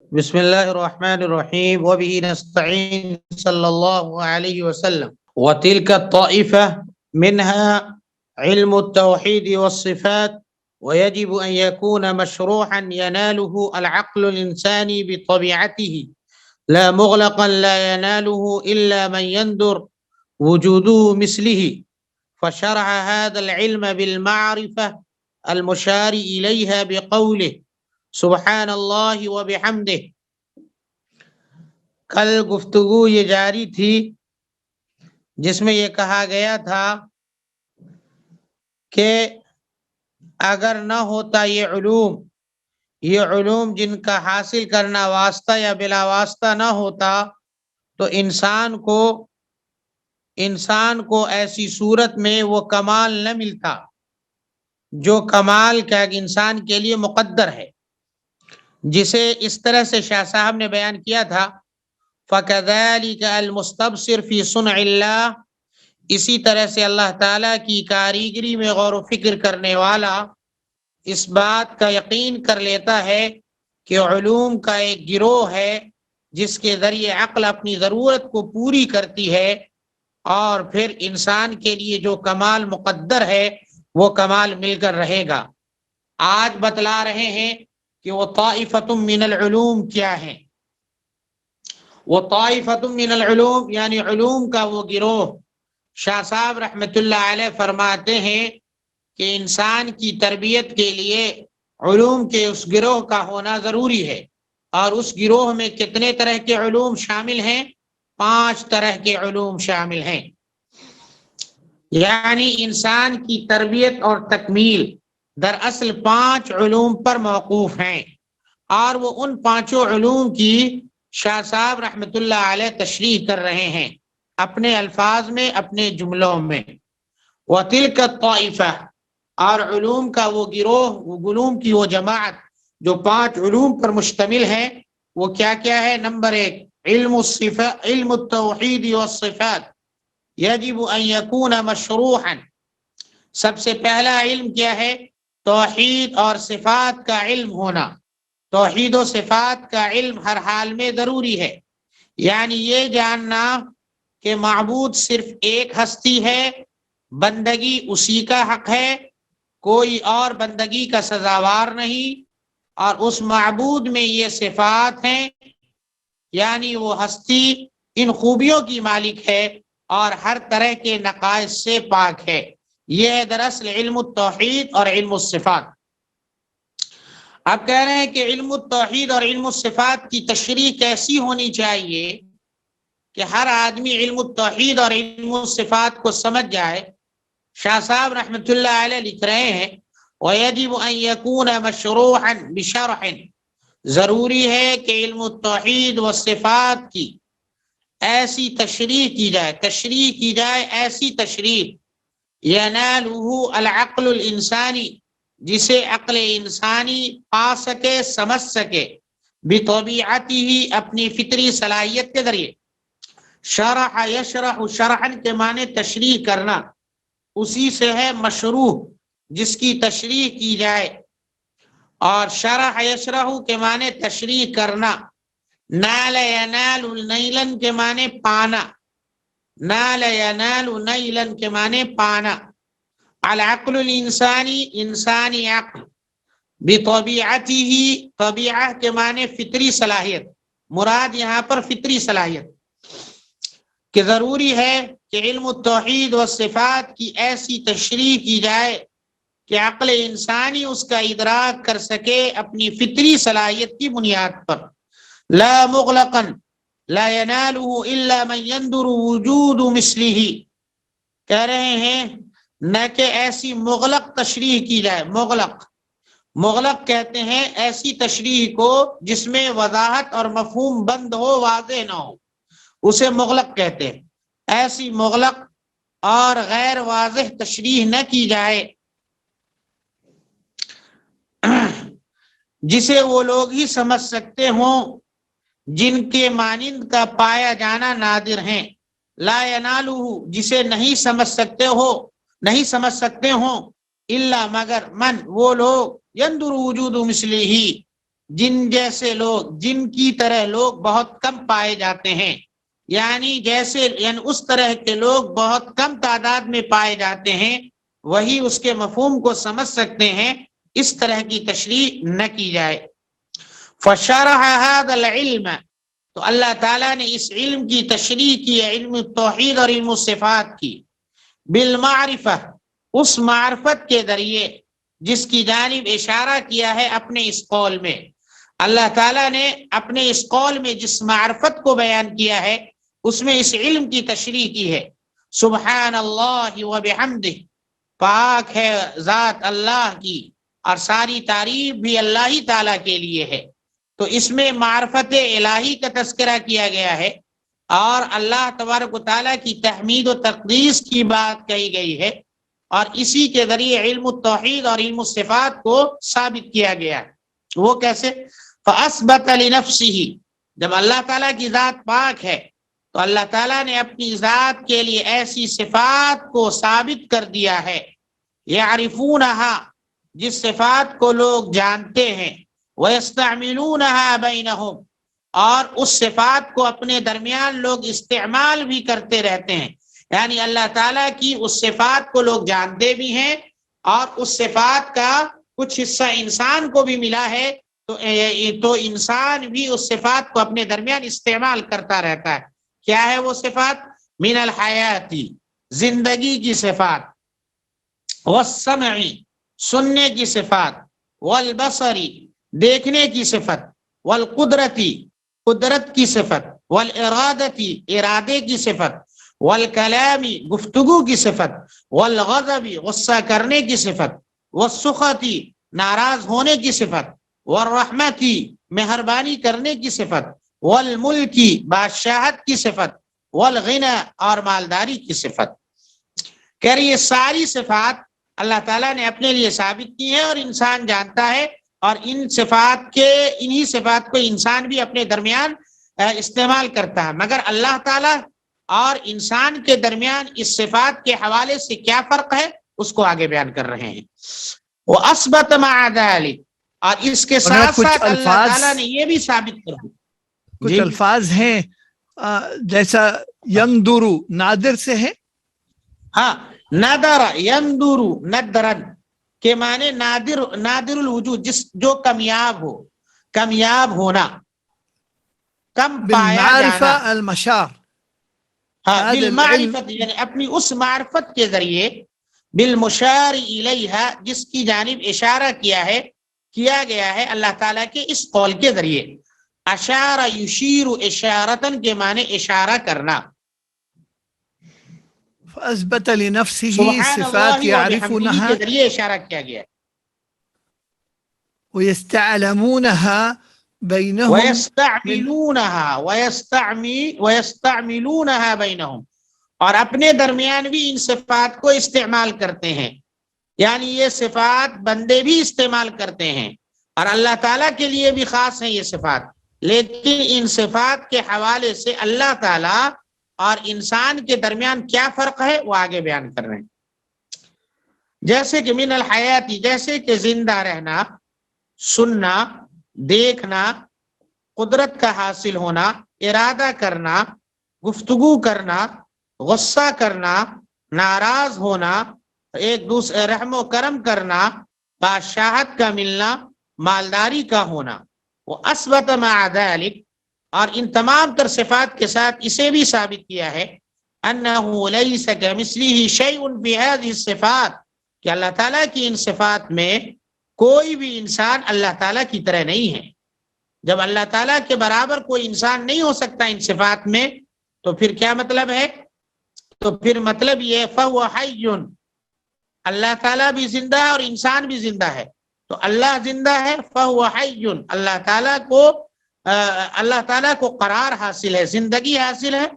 بسم الله الرحمن الرحيم وبه نستعين صلى الله عليه وسلم. وتلك الطائفة منها علم التوحيد والصفات، ويجب أن يكون مشروعا يناله العقل الإنساني بطبيعته، لا مغلقا لا يناله إلا من يندر وجوده مثله، فشرع هذا العلم بالمعرفة المشار إليها بقوله سبحان اللہ وبحمدہ۔ کل گفتگو یہ جاری تھی جس میں یہ کہا گیا تھا کہ اگر نہ ہوتا یہ علوم جن کا حاصل کرنا واسطہ یا بلا واسطہ نہ ہوتا تو انسان کو ایسی صورت میں وہ کمال نہ ملتا جو کمال کا انسان کے لیے مقدر ہے، جسے اس طرح سے شاہ صاحب نے بیان کیا تھا فَكَذَلِكَ الْمُسْتَبْصِرُ فِي صُنْعِ اللَّهِ، اسی طرح سے اللہ تعالیٰ کی کاریگری میں غور و فکر کرنے والا اس بات کا یقین کر لیتا ہے کہ علوم کا ایک گروہ ہے جس کے ذریعے عقل اپنی ضرورت کو پوری کرتی ہے، اور پھر انسان کے لیے جو کمال مقدر ہے وہ کمال مل کر رہے گا۔ آج بتلا رہے ہیں کہ وہ طائفۃ من العلوم کیا ہیں۔ وہ طائفۃ من العلوم یعنی علوم کا وہ گروہ۔ شاہ صاحب رحمۃ اللہ علیہ فرماتے ہیں کہ انسان کی تربیت کے لیے علوم کے اس گروہ کا ہونا ضروری ہے، اور اس گروہ میں کتنے طرح کے علوم شامل ہیں؟ 5 طرح کے علوم شامل ہیں۔ یعنی انسان کی تربیت اور تکمیل دراصل 5 علوم پر موقوف ہیں، اور وہ ان 5 علوم کی شاہ صاحب رحمۃ اللہ علیہ تشریح کر رہے ہیں اپنے الفاظ میں، اپنے جملوں میں۔ وَتِلْكَ الطَّائِفَةُ، اور علوم کا وہ گروہ، وہ علوم کی وہ جماعت جو 5 علوم پر مشتمل ہے، وہ کیا کیا ہے؟ نمبر 1 علم التوحید والصفات، یجب ان یکون مشروحا۔ سب سے پہلا علم کیا ہے؟ توحید اور صفات کا علم ہونا۔ توحید و صفات کا علم ہر حال میں ضروری ہے، یعنی یہ جاننا کہ معبود صرف ایک ہستی ہے، بندگی اسی کا حق ہے، کوئی اور بندگی کا سزاوار نہیں، اور اس معبود میں یہ صفات ہیں، یعنی وہ ہستی ان خوبیوں کی مالک ہے اور ہر طرح کے نقائص سے پاک ہے۔ یہ ہے دراصل علم التوحید اور علم الصفات۔ اب کہہ رہے ہیں کہ علم التوحید اور علم الصفات کی تشریح کیسی ہونی چاہیے کہ ہر آدمی علم التوحید اور علم الصفات کو سمجھ جائے۔ شاہ صاحب رحمۃ اللہ علیہ لکھ رہے ہیں وَيَجِبُ أَن يَكُونَ مَشْرُوحًا بِشَرْحٍ، ضروری ہے کہ علم التوحید و صفات کی ایسی تشریح کی جائے ایسی تشریح يَنَالُهُ الْعَقْلُ الْإِنسَانِ، جسے عقل انسانی پا سکے، سمجھ سکے، بِطَبِيعَتِهِ، اپنی فطری صلاحیت کے ذریعے۔ شرح یشرح، شرحن کے معنی تشریح کرنا، اسی سے ہے مشروح جس کی تشریح کی جائے، اور شرح یشرح کے معنی تشریح کرنا۔ نال ینال نیلن کے معنی پانا، نال ینال نیلن کے معنی پانا۔ العقل الانسانی، انسانی عقل، بطبیعته، طبیعہ کے معنی فطری صلاحیت، مراد یہاں پر فطری صلاحیت، کہ ضروری ہے کہ علم التوحید و صفات کی ایسی تشریح کی جائے کہ عقل انسانی اس کا ادراک کر سکے اپنی فطری صلاحیت کی بنیاد پر۔ لا مغلقا لا يناله الا من يندر وجود مثله، کہہ رہے ہیں نہ کہ ایسی مغلق تشریح کی جائے۔ مغلق کہتے ہیں ایسی تشریح کو جس میں وضاحت اور مفہوم بند ہو، واضح نہ ہو، اسے مغلق کہتے ہیں۔ ایسی مغلق اور غیر واضح تشریح نہ کی جائے جسے وہ لوگ ہی سمجھ سکتے ہوں جن کے مانند کا پایا جانا نادر ہیں۔ لا ینالہ، جسے نہیں سمجھ سکتے ہوں، الا مگر من، وہ لوگ، یندر وجود مثلہ، جن جیسے لوگ، جن کی طرح لوگ بہت کم پائے جاتے ہیں، یعنی اس طرح کے لوگ بہت کم تعداد میں پائے جاتے ہیں، وہی اس کے مفہوم کو سمجھ سکتے ہیں، اس طرح کی تشریح نہ کی جائے۔ فشرح هذا العلم، تو اللہ تعالیٰ نے اس علم کی تشریح کی، علم التوحید اور علم الصفات کی، بالمعرفہ، اس معرفت کے ذریعے جس کی جانب اشارہ کیا ہے اپنے اس قول میں۔ اللہ تعالیٰ نے اپنے اس قول میں جس معرفت کو بیان کیا ہے اس میں اس علم کی تشریح کی ہے۔ سبحان اللہ و بحمدہ، پاک ہے ذات اللہ کی اور ساری تعریف بھی اللہ ہی تعالیٰ کے لیے ہے۔ تو اس میں معرفت الہی کا تذکرہ کیا گیا ہے اور اللہ تبارک و تعالیٰ کی تحمید و تقدیس کی بات کہی گئی ہے، اور اسی کے ذریعے علم التوحید اور علم الصفات کو ثابت کیا گیا ہے۔ وہ کیسے؟ فَأَثْبَتَ لِنَفْسِهِ، جب اللہ تعالیٰ کی ذات پاک ہے تو اللہ تعالیٰ نے اپنی ذات کے لیے ایسی صفات کو ثابت کر دیا ہے، يَعْرِفُونَهَا، جس صفات کو لوگ جانتے ہیں، وَيَسْتَعْمِلُونَهَا بَيْنَهُمْ، اور اس صفات کو اپنے درمیان لوگ استعمال بھی کرتے رہتے ہیں۔ یعنی اللہ تعالیٰ کی اس صفات کو لوگ جانتے بھی ہیں اور اس صفات کا کچھ حصہ انسان کو بھی ملا ہے، تو انسان بھی اس صفات کو اپنے درمیان استعمال کرتا رہتا ہے۔ کیا ہے وہ صفات؟ من الحیاتی، زندگی کی صفات، والسمعی، سننے کی صفات، والبصری، دیکھنے کی صفت، والقدرتی، قدرت کی صفت، والارادتی، ارادے کی صفت، والکلامی، گفتگو کی صفت، والغضبی، غصہ کرنے کی صفت، والسخطی، ناراض ہونے کی صفت، والرحمتی، مہربانی کرنے کی صفت، والملکی، بادشاہت کی صفت، والغنى، اور مالداری کی صفت۔ کہہ رہی یہ ساری صفات اللہ تعالیٰ نے اپنے لیے ثابت کی ہیں اور انسان جانتا ہے، اور انہی صفات کو انسان بھی اپنے درمیان استعمال کرتا ہے۔ مگر اللہ تعالیٰ اور انسان کے درمیان اس صفات کے حوالے سے کیا فرق ہے اس کو آگے بیان کر رہے ہیں۔ وَأَثْبَتَ مَعَ ذَلِكَ، اور اس کے ساتھ ساتھ اللہ تعالیٰ نے یہ بھی ثابت کر دیا۔ کچھ الفاظ ہیں جیسا یندرو، نادر سے ہے۔ ہاں، نادر، یندرو، ندرن کے معنی نادر الوجود، جو کمیاب ہو، کمیاب ہونا، کم پایا جانا۔ المشار، ہاں، بالمعرفت، یعنی اپنی اس معرفت کے ذریعے، بالمشار الیہا، جس کی جانب اشارہ کیا گیا ہے اللہ تعالیٰ کے اس قول کے ذریعے۔ اشارہ یشیر اشارتن کے معنی اشارہ کرنا۔ فاثبت لنفسه سبحان صفات اللہ يعرفونها کے ذریعے اشارہ کیا گیا ہے۔ ويستعلمونها بينهم، ويستعملونها بينهم، اور اپنے درمیان بھی ان صفات کو استعمال کرتے ہیں۔ یعنی یہ صفات بندے بھی استعمال کرتے ہیں اور اللہ تعالیٰ کے لیے بھی خاص ہیں یہ صفات، لیکن ان صفات کے حوالے سے اللہ تعالیٰ اور انسان کے درمیان کیا فرق ہے وہ آگے بیان کر رہے ہیں۔ جیسے کہ من الحیاتی، جیسے کہ زندہ رہنا، سننا، دیکھنا، قدرت کا حاصل ہونا، ارادہ کرنا، گفتگو کرنا، غصہ کرنا، ناراض ہونا، ایک دوسرے رحم و کرم کرنا، بادشاہت کا ملنا، مالداری کا ہونا۔ وہ اثبت مع ذلک، اور ان تمام تر صفات کے ساتھ اسے بھی ثابت کیا ہے، انہ لیس کمثلہ شیء فی ہذہ الصفات، کہ اللہ تعالیٰ کی ان صفات میں کوئی بھی انسان اللہ تعالیٰ کی طرح نہیں ہے۔ جب اللہ تعالیٰ کے برابر کوئی انسان نہیں ہو سکتا ان صفات میں، تو پھر کیا مطلب ہے؟ تو پھر مطلب یہ فہو حی، اللہ تعالیٰ بھی زندہ ہے اور انسان بھی زندہ ہے۔ تو اللہ زندہ ہے، فہو حی، اللہ تعالیٰ کو قرار حاصل ہے، زندگی حاصل ہے،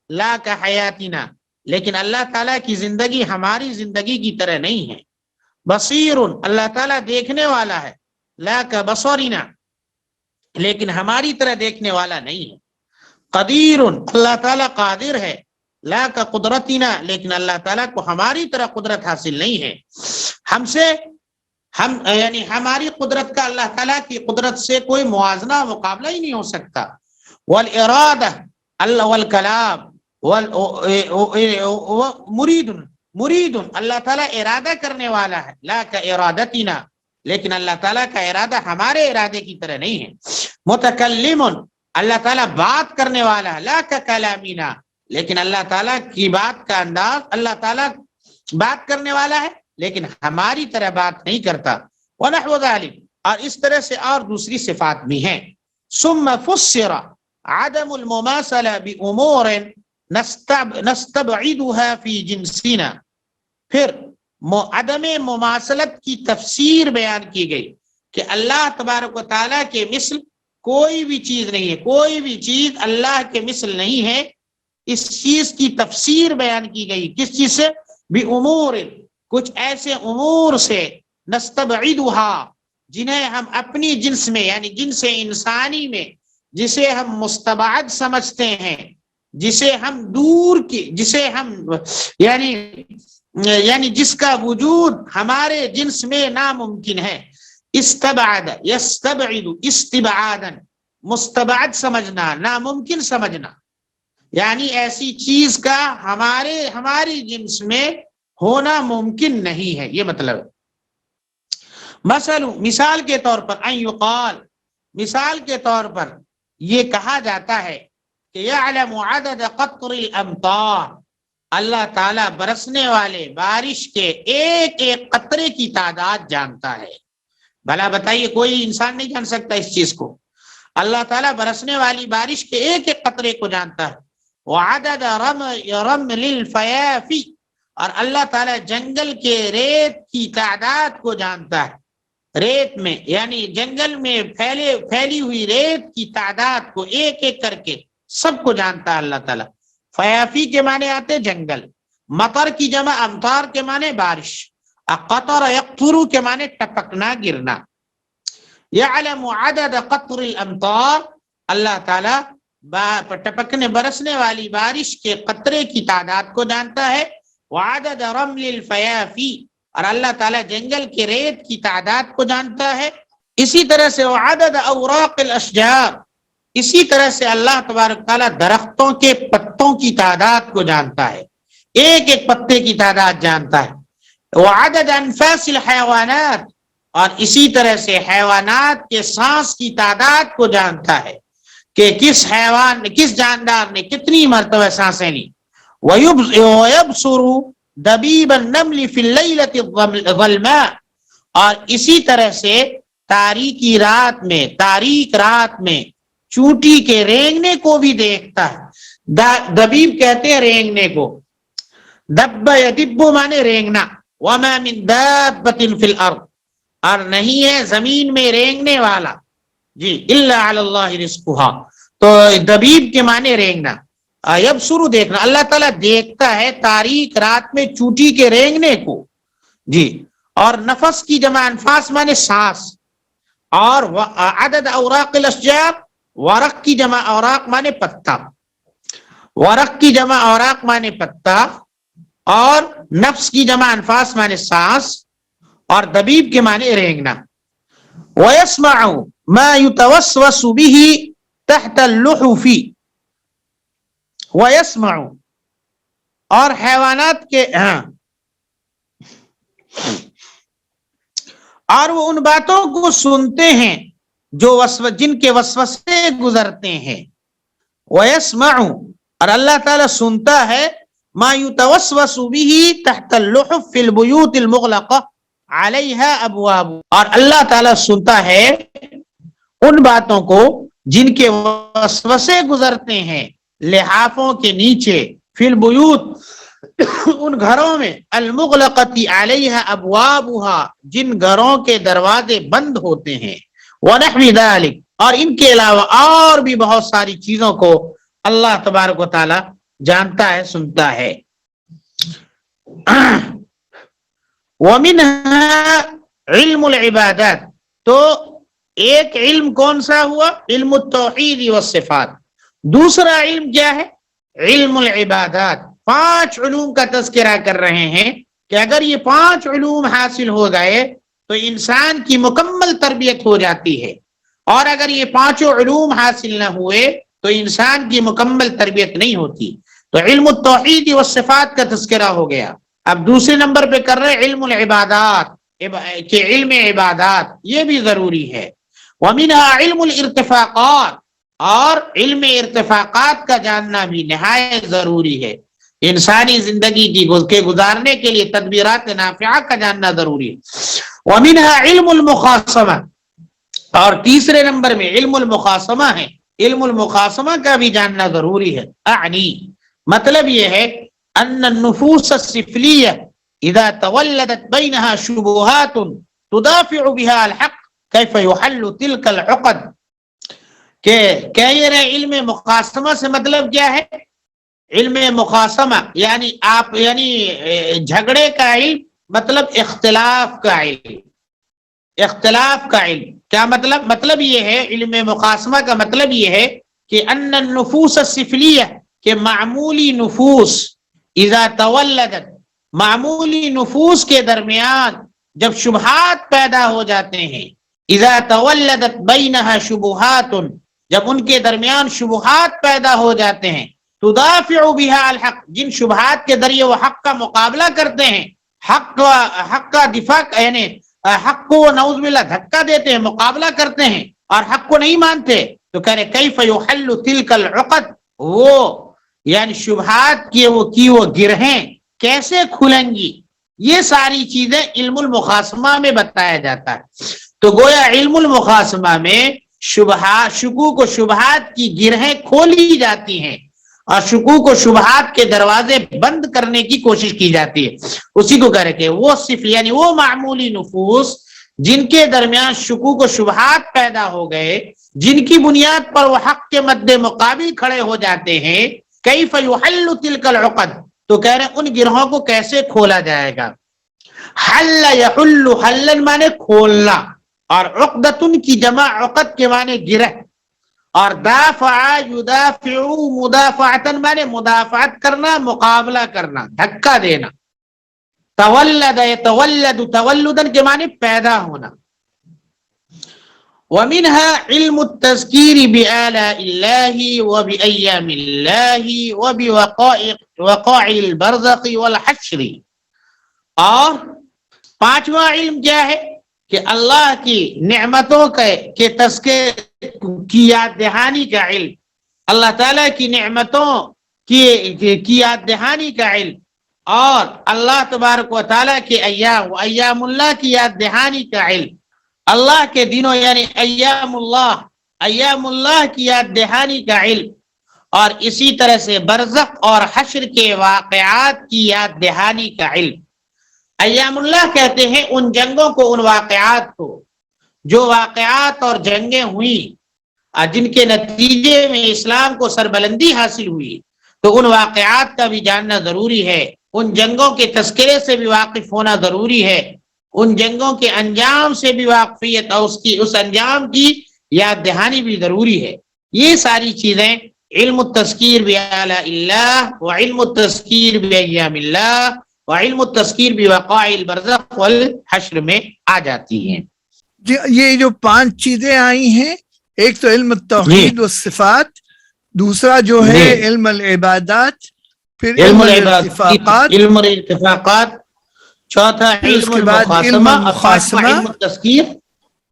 لا کا حیاتنا، لیکن اللہ تعالیٰ کی زندگی ہماری زندگی کی طرح نہیں ہے۔ بصیر، اللہ تعالیٰ دیکھنے والا ہے، لا کا بصرنا، لیکن ہماری طرح دیکھنے والا نہیں ہے۔ قدیر، اللہ تعالیٰ قادر ہے، لا کا قدرتنا، لیکن اللہ تعالیٰ کو ہماری طرح قدرت حاصل نہیں ہے۔ ہم یعنی ہماری قدرت کا اللہ تعالیٰ کی قدرت سے کوئی موازنہ مقابلہ ہی نہیں ہو سکتا. والارادہ اللہ والکلام مرید اللہ تعالیٰ ارادہ کرنے والا ہے. لا کا ارادتنا، لیکن اللہ تعالیٰ کا ارادہ ہمارے ارادے کی طرح نہیں ہے. متکلم اللہ تعالیٰ بات کرنے والا ہے. لا کا کلامنا، لیکن اللہ تعالیٰ کی بات کا انداز، اللہ تعالیٰ بات کرنے والا ہے لیکن ہماری طرح بات نہیں کرتا. ونحو ذلک، اور اس طرح سے اور دوسری صفات بھی ہیں. ثم فسر عدم المماثلة بأمور نستبعدها في جنسنا، پھر عدم مماثلت کی تفسیر بیان کی گئی کہ اللہ تبارک و تعالیٰ کے مثل کوئی بھی چیز نہیں ہے، کوئی بھی چیز اللہ کے مثل نہیں ہے. اس چیز کی تفسیر بیان کی گئی. کس چیز سے؟ بأمور، کچھ ایسے امور سے، نستبعدها، جنہیں ہم اپنی جنس میں یعنی جنس انسانی میں جسے ہم مستبعد سمجھتے ہیں، جسے ہم دور کی، جسے ہم یعنی جس کا وجود ہمارے جنس میں ناممکن ہے. استبعد یستبعد استبعادا، مستبعد سمجھنا، ناممکن سمجھنا، یعنی ایسی چیز کا ہماری جنس میں ہونا ممکن نہیں ہے، یہ مطلب ہے. مثال کے طور پر ان یقال، مثال کے طور پر یہ کہا جاتا ہے کہ یعلم عدد قطر الامطار، اللہ تعالیٰ برسنے والے بارش کے ایک ایک قطرے کی تعداد جانتا ہے. بھلا بتائیے، کوئی انسان نہیں جان سکتا اس چیز کو. اللہ تعالیٰ برسنے والی بارش کے ایک ایک قطرے کو جانتا ہے. وعدد رمل الفیاف، اور اللہ تعالیٰ جنگل کے ریت کی تعداد کو جانتا ہے. ریت میں یعنی جنگل میں پھیلی ہوئی ریت کی تعداد کو ایک ایک کر کے سب کو جانتا ہے اللہ تعالیٰ. فیافی کے معنی آتے جنگل، مطر کی جمع امطار کے معنی بارش، قطر یقطر کے معنی ٹپکنا، گرنا. یعلم عدد قطر الامطار، اللہ تعالیٰ ٹپکنے برسنے والی بارش کے قطرے کی تعداد کو جانتا ہے. وعدد رمل الفیافی، اور اللہ تعالیٰ جنگل کے ریت کی تعداد کو جانتا ہے. اسی طرح سے وعدد اوراق الاشجار، اسی طرح سے اللہ تبارک تعالیٰ درختوں کے پتوں کی تعداد کو جانتا ہے، ایک ایک پتے کی تعداد جانتا ہے. وعدد انفاس الحیوانات، اور اسی طرح سے حیوانات کے سانس کی تعداد کو جانتا ہے کہ کس حیوان نے، کس جاندار نے کتنی مرتبہ سانسیں لی. وَيَبْصُرُ دَبِيبَ النَّمْلِ فِي اللَّيْلَةِ الظَّلْمَاءِ، اور اسی طرح سے تاریک رات میں چونٹی کے رینگنے کو بھی دیکھتا ہے. دبیب کہتے ہیں رینگنے کو. دب یدب مانے رینگنا. وَمَا مِن دَابَّةٍ فِي الْأَرْضِ، اور نہیں ہے زمین میں رینگنے والا، جی إِلَّا عَلَى اللَّهِ رِزْقُهَا، تو دبیب کے معنی رینگنا. یبصر دیکھنا، اللہ تعالیٰ دیکھتا ہے تاریک رات میں چوٹی کے رینگنے کو، جی. اور نفس کی جمع انفاس مانے سانس. اور عدد اوراق الاشجار، ورق کی جمع اوراق مانے پتا، ورق کی جمع اوراق مانے پتا، اور نفس کی جمع انفاس مانے سانس، اور دبیب کے معنی رینگنا. وَيَسْمَعُ مَا يُتَوَسْوَسُ بِهِ تَحْتَ اللُّحُفِ، وَيَسْمَعُ، اور حیوانات کے اور وہ ان باتوں کو سنتے ہیں جو جن کے وسوسے گزرتے ہیں. وَيَسْمَعُ، اور اللہ تعالیٰ سنتا ہے مَا يُتَوَسْوَسُ بِهِ تَحْتَ اللُّحُفِ فِي الْبُيُوتِ الْمُغْلَقَةِ عَلَيْهَا أَبْوَابُ، اور اللہ تعالیٰ سنتا ہے ان باتوں کو جن کے وسوسے گزرتے ہیں لحافوں کے نیچے، فی البیوت ان گھروں میں، المغلقتی علیہا ابوابها جن گھروں کے دروازے بند ہوتے ہیں. ونحو ذلک، اور ان کے علاوہ اور بھی بہت ساری چیزوں کو اللہ تبارک و تعالی جانتا ہے، سنتا ہے. ومنها علم العبادات، تو ایک علم کون سا ہوا؟ علم التوحید والصفات. دوسرا علم کیا ہے؟ علم العبادات. 5 علوم کا تذکرہ کر رہے ہیں کہ اگر یہ 5 علوم حاصل ہو گئے تو انسان کی مکمل تربیت ہو جاتی ہے، اور اگر یہ پانچوں علوم حاصل نہ ہوئے تو انسان کی مکمل تربیت نہیں ہوتی۔ تو علم التوحید والصفات کا تذکرہ ہو گیا۔ اب دوسرے نمبر پہ کر رہے علم العبادات، کہ علم عبادات یہ بھی ضروری ہے۔ ومنها علم الارتفاقات، اور علم ارتفاقات کا جاننا بھی نہایت ضروری ہے۔ انسانی زندگی کے گزارنے کے لیے تدبیرات نافعہ کا جاننا ضروری ہے۔ ومنها علم المخاصمہ، اور تیسرے نمبر میں علم المخاصمہ ہے، علم المخاصمہ کا بھی جاننا ضروری ہے۔ اعنی مطلب یہ ہے ان النفوس السفلیہ اذا تولدت بینها شبہات تدافع بها الحق کیف یحل تلک العقد، کہ کہہ رہے علم مخاصمہ سے مطلب کیا ہے؟ علم مخاصمہ یعنی جھگڑے کا علم، مطلب اختلاف کا علم، اختلاف کا علم کیا مطلب؟ مطلب یہ ہے علم مخاصمہ کا مطلب یہ ہے کہ ان النفوس السفلیہ، کہ معمولی نفوس اذا تولدت، معمولی نفوس کے درمیان جب شبہات پیدا ہو جاتے ہیں، اذا تولدت بینها شبہات، جب ان کے درمیان شبہات پیدا ہو جاتے ہیں، تدافع بها الحق، جن شبہات کے ذریعے وہ حق کا مقابلہ کرتے ہیں، حق کا دفاع، یعنی حق کو نعوذ باللہ دھکا دیتے ہیں، مقابلہ کرتے ہیں اور حق کو نہیں مانتے، تو کہہ رہے کیف یحل تلک العقد، وہ یعنی شبہات کی وہ گرہیں کیسے کھلیں گی، یہ ساری چیزیں علم المخاصمہ میں بتایا جاتا ہے۔ تو گویا علم المخاصمہ میں شکوک و شبہات کی گرہیں کھولی جاتی ہیں اور شکوک و شبہات کے دروازے بند کرنے کی کوشش کی جاتی ہے۔ اسی کو کہہ رہے کہ وہ صرف یعنی وہ معمولی نفوس جن کے درمیان شکوک و شبہات پیدا ہو گئے، جن کی بنیاد پر وہ حق کے مد مقابل کھڑے ہو جاتے ہیں، کیف یحل تلک العقد، تو کہہ رہے ان گرہوں کو کیسے کھولا جائے گا۔ حل یحل، حلن مانے کھولنا، اور عقدتن کی جمع عقد کے معنی گرہ، اور دافع یدافع مدافعتن مانے مدافعت کرنا، مقابلہ کرنا، دھکا دینا۔ تولد یتولد تولدن کے معنی پیدا ہونا۔ ومنها علم التذکیر بآلاء اللہ وبأیام اللہ وبوقائع البرزخ والحشر، اور پانچواں علم کیا ہے؟ کہ اللہ کی نعمتوں کے تذکرے کی یاد دہانی کا علم، اللہ تعالیٰ کی نعمتوں کی یاد دہانی کا علم، اور اللہ تبارک و تعالیٰ کے ایام و ایام اللہ کی یاد دہانی کا علم، اللہ کے دنوں یعنی ایام اللہ کی یاد دہانی کا علم، اور اسی طرح سے برزخ اور حشر کے واقعات کی یاد دہانی کا علم۔ ایام اللہ کہتے ہیں ان جنگوں کو، ان واقعات کو، جو واقعات اور جنگیں ہوئیں جن کے نتیجے میں اسلام کو سربلندی حاصل ہوئی، تو ان واقعات کا بھی جاننا ضروری ہے، ان جنگوں کے تذکرے سے بھی واقف ہونا ضروری ہے، ان جنگوں کے انجام سے بھی واقفیت اور اس انجام کی یاد دہانی بھی ضروری ہے۔ یہ ساری چیزیں علم التذکیر بآلاء اللہ وعلم التذکیر بایام اللہ وعلم التذکیر بوقائع البرزخ والحشر میں آ جاتی ہیں۔ یہ جو پانچ چیزیں آئی ہیں، ایک تو علم التوحید والصفات، دوسرا جو ہے علم العبادات، پھر علم الارتفاقات، چوتھا علم المخاصمہ، علم التذکیر،